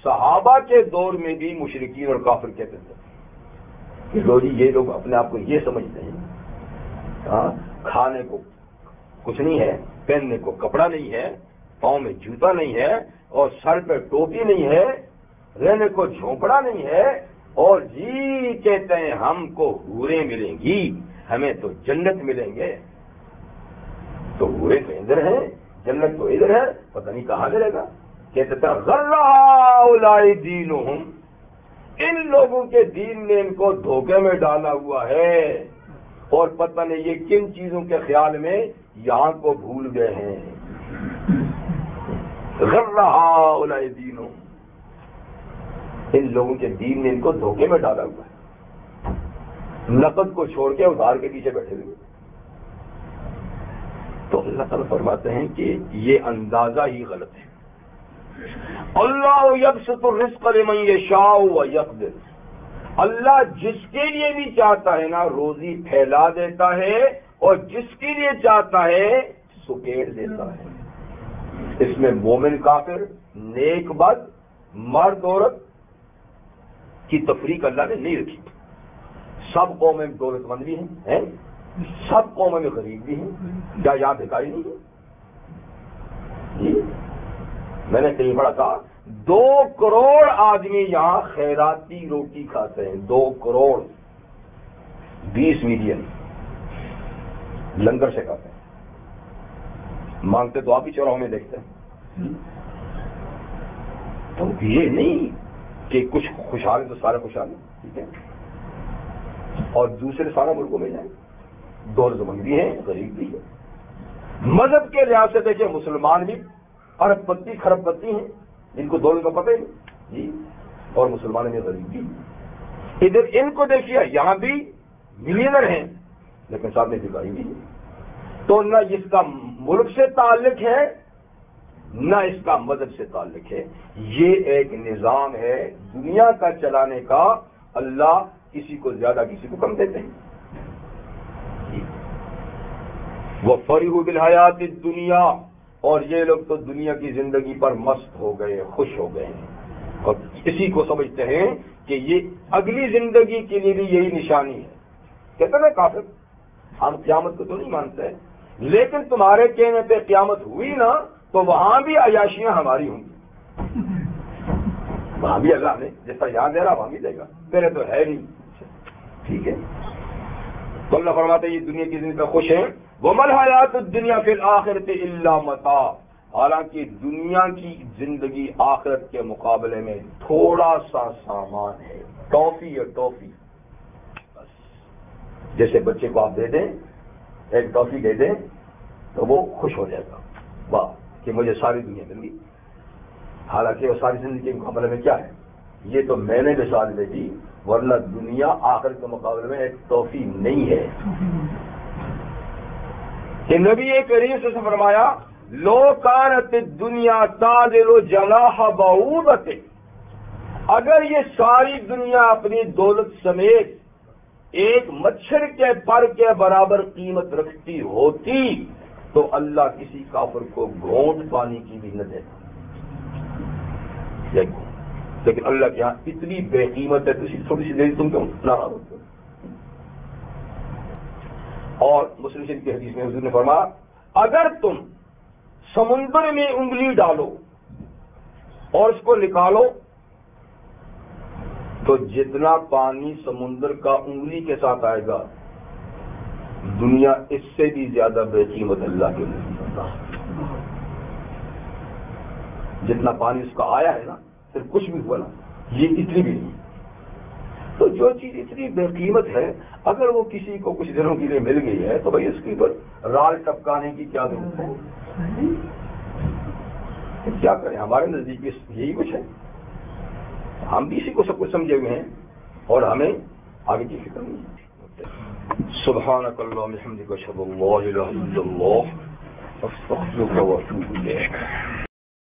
صحابہ کے دور میں بھی مشرکین اور کافر کہتے تھے کہ لو جی یہ لوگ اپنے آپ کو یہ سمجھتے ہیں کھانے کو کچھ نہیں ہے، پہننے کو کپڑا نہیں ہے، پاؤں میں جوتا نہیں ہے، اور سر پہ ٹوپی نہیں ہے، رہنے کو جھونپڑا نہیں ہے، اور جی کہتے ہیں ہم کو حوریں ملیں گی، ہمیں تو جنت ملیں گے. تو حوریں تو ادھر ہیں، جنت تو ادھر ہے، پتہ نہیں کہاں ملے گا. کہتے تھے غر ہؤلاء دینہم، ان لوگوں کے دین نے ان کو دھوکے میں ڈالا ہوا ہے، اور پتہ نہیں یہ کن چیزوں کے خیال میں یہاں کو بھول گئے ہیں. غر ہؤلاء دینہم، ان لوگوں کے دین نے ان کو دھوکے میں ڈالا ہوا ہے، نقد کو چھوڑ کے ادھار کے پیچھے بیٹھے ہوئے. تو اللہ تعالیٰ فرماتے ہیں کہ یہ اندازہ ہی غلط ہے. اللہ یبسط الرزق لمن یشاء ویقدر، اللہ جس کے لیے بھی چاہتا ہے نا روزی پھیلا دیتا ہے، اور جس کے لیے چاہتا ہے سکیڑ دیتا ہے. اس میں مومن کافر، نیک بد، مرد عورت کی تفریق اللہ نے نہیں رکھی. سب قومیں دولت مند بھی ہیں، سب قوموں میں غریب بھی ہیں. کیا یہاں بھکاری نہیں ہے؟ جی میں نے کہیں پڑھا تھا 2 کروڑ آدمی یہاں خیراتی روٹی کھاتے ہیں. 2 کروڑ 20 ملین لنگر سے کھاتے ہیں. مانگتے تو آپ ہی چوراہوں میں دیکھتے ہیں. تو یہ نہیں کہ کچھ خوشحال ہیں تو سارے خوشحال ہیں، ٹھیک ہے، اور دوسرے سارے ملکوں میں جائیں دولت مند بھی ہیں، غریب بھی ہیں. مذہب کے لحاظ سے دیکھیں مسلمان بھی ارب پتی خرب پتی ہیں، جن کو دولت کا پتہ ہی نہیں جی، اور مسلمان میں غریب بھی. ادھر ان کو دیکھیے یہاں بھی ملینر ہیں لیکن ساتھ میں بھکاری بھی ہیں. تو نہ اس کا ملک سے تعلق ہے نہ اس کا مذہب سے تعلق ہے. یہ ایک نظام ہے دنیا کا چلانے کا. اللہ کسی کو زیادہ کسی کو کم دیتے ہیں. وَفَرِحُوا بِالْحَيَاةِ الدُّنْيَا، اور یہ لوگ تو دنیا کی زندگی پر مست ہو گئے، خوش ہو گئے ہیں، اور اسی کو سمجھتے ہیں کہ یہ اگلی زندگی کے لیے بھی یہی نشانی ہے. کہتے ہیں کافر ہم قیامت کو تو نہیں مانتے، لیکن تمہارے کہنے پہ قیامت ہوئی نا تو وہاں بھی عیاشیاں ہماری ہوں گی. وہاں بھی اللہ نے جیسا یاد دے رہا وہاں بھی دے گا، پہلے تو ہے نہیں. ٹھیک ہے، تو اللہ فرماتے ہیں یہ دنیا کی زندگی کا خوش ہیں. وَمَا الْحَيَاةُ الدُّنْيَا فِي الْآخِرَةِ إِلَّا مَتَاعٌ، حالانکہ دنیا کی زندگی آخرت کے مقابلے میں تھوڑا سا سامان ہے. ٹافی ہے ٹافی، بس جیسے بچے کو آپ دے دیں ایک ٹافی دے دیں تو وہ خوش ہو جائے گا، واہ کہ مجھے ساری دنیا مل گئی. حالانکہ وہ ساری زندگی کے مقابلے میں کیا ہے؟ یہ تو میں نے مثال دے دی، ورنہ دنیا آخرت کے مقابلے میں ایک ٹافی نہیں ہے. کہ نبی کریم سے فرمایا لو کانت الدنیا تعدل جناح بعوضۃ، اگر یہ ساری دنیا اپنی دولت سمیت ایک مچھر کے پر کے برابر قیمت رکھتی ہوتی تو اللہ کسی کافر کو گھونٹ پانی کی بھی نہ دیتا. لیکن اللہ کے یہاں اتنی بے قیمت ہے تو اسی تھوڑی سی دیر تم کیوں ناراض ہوتے ہو. اور مسلم شریف کی حدیث میں حضور نے فرمایا اگر تم سمندر میں انگلی ڈالو اور اس کو نکالو تو جتنا پانی سمندر کا انگلی کے ساتھ آئے گا دنیا اس سے بھی زیادہ بے قیمت اللہ کے لیے. جتنا پانی اس کا آیا ہے نا صرف کچھ بھی ہوا نا یہ اتنی بھی نہیں. تو جو چیز اتنی بے قیمت ہے اگر وہ کسی کو کچھ دنوں کے لیے مل گئی ہے تو بھائی اس کے اوپر رال ٹپکانے کی کیا ضرورت ہے؟ کیا کریں، ہمارے نزدیک یہی کچھ ہے. ہم بھی اسی کو سب کچھ سمجھے ہوئے ہیں اور ہمیں آگے کی فکر نہیں ہے. سبحانک اللہم وبحمدک اشہد ان لا الہ الا اللہ استغفرک و اتوب الیک.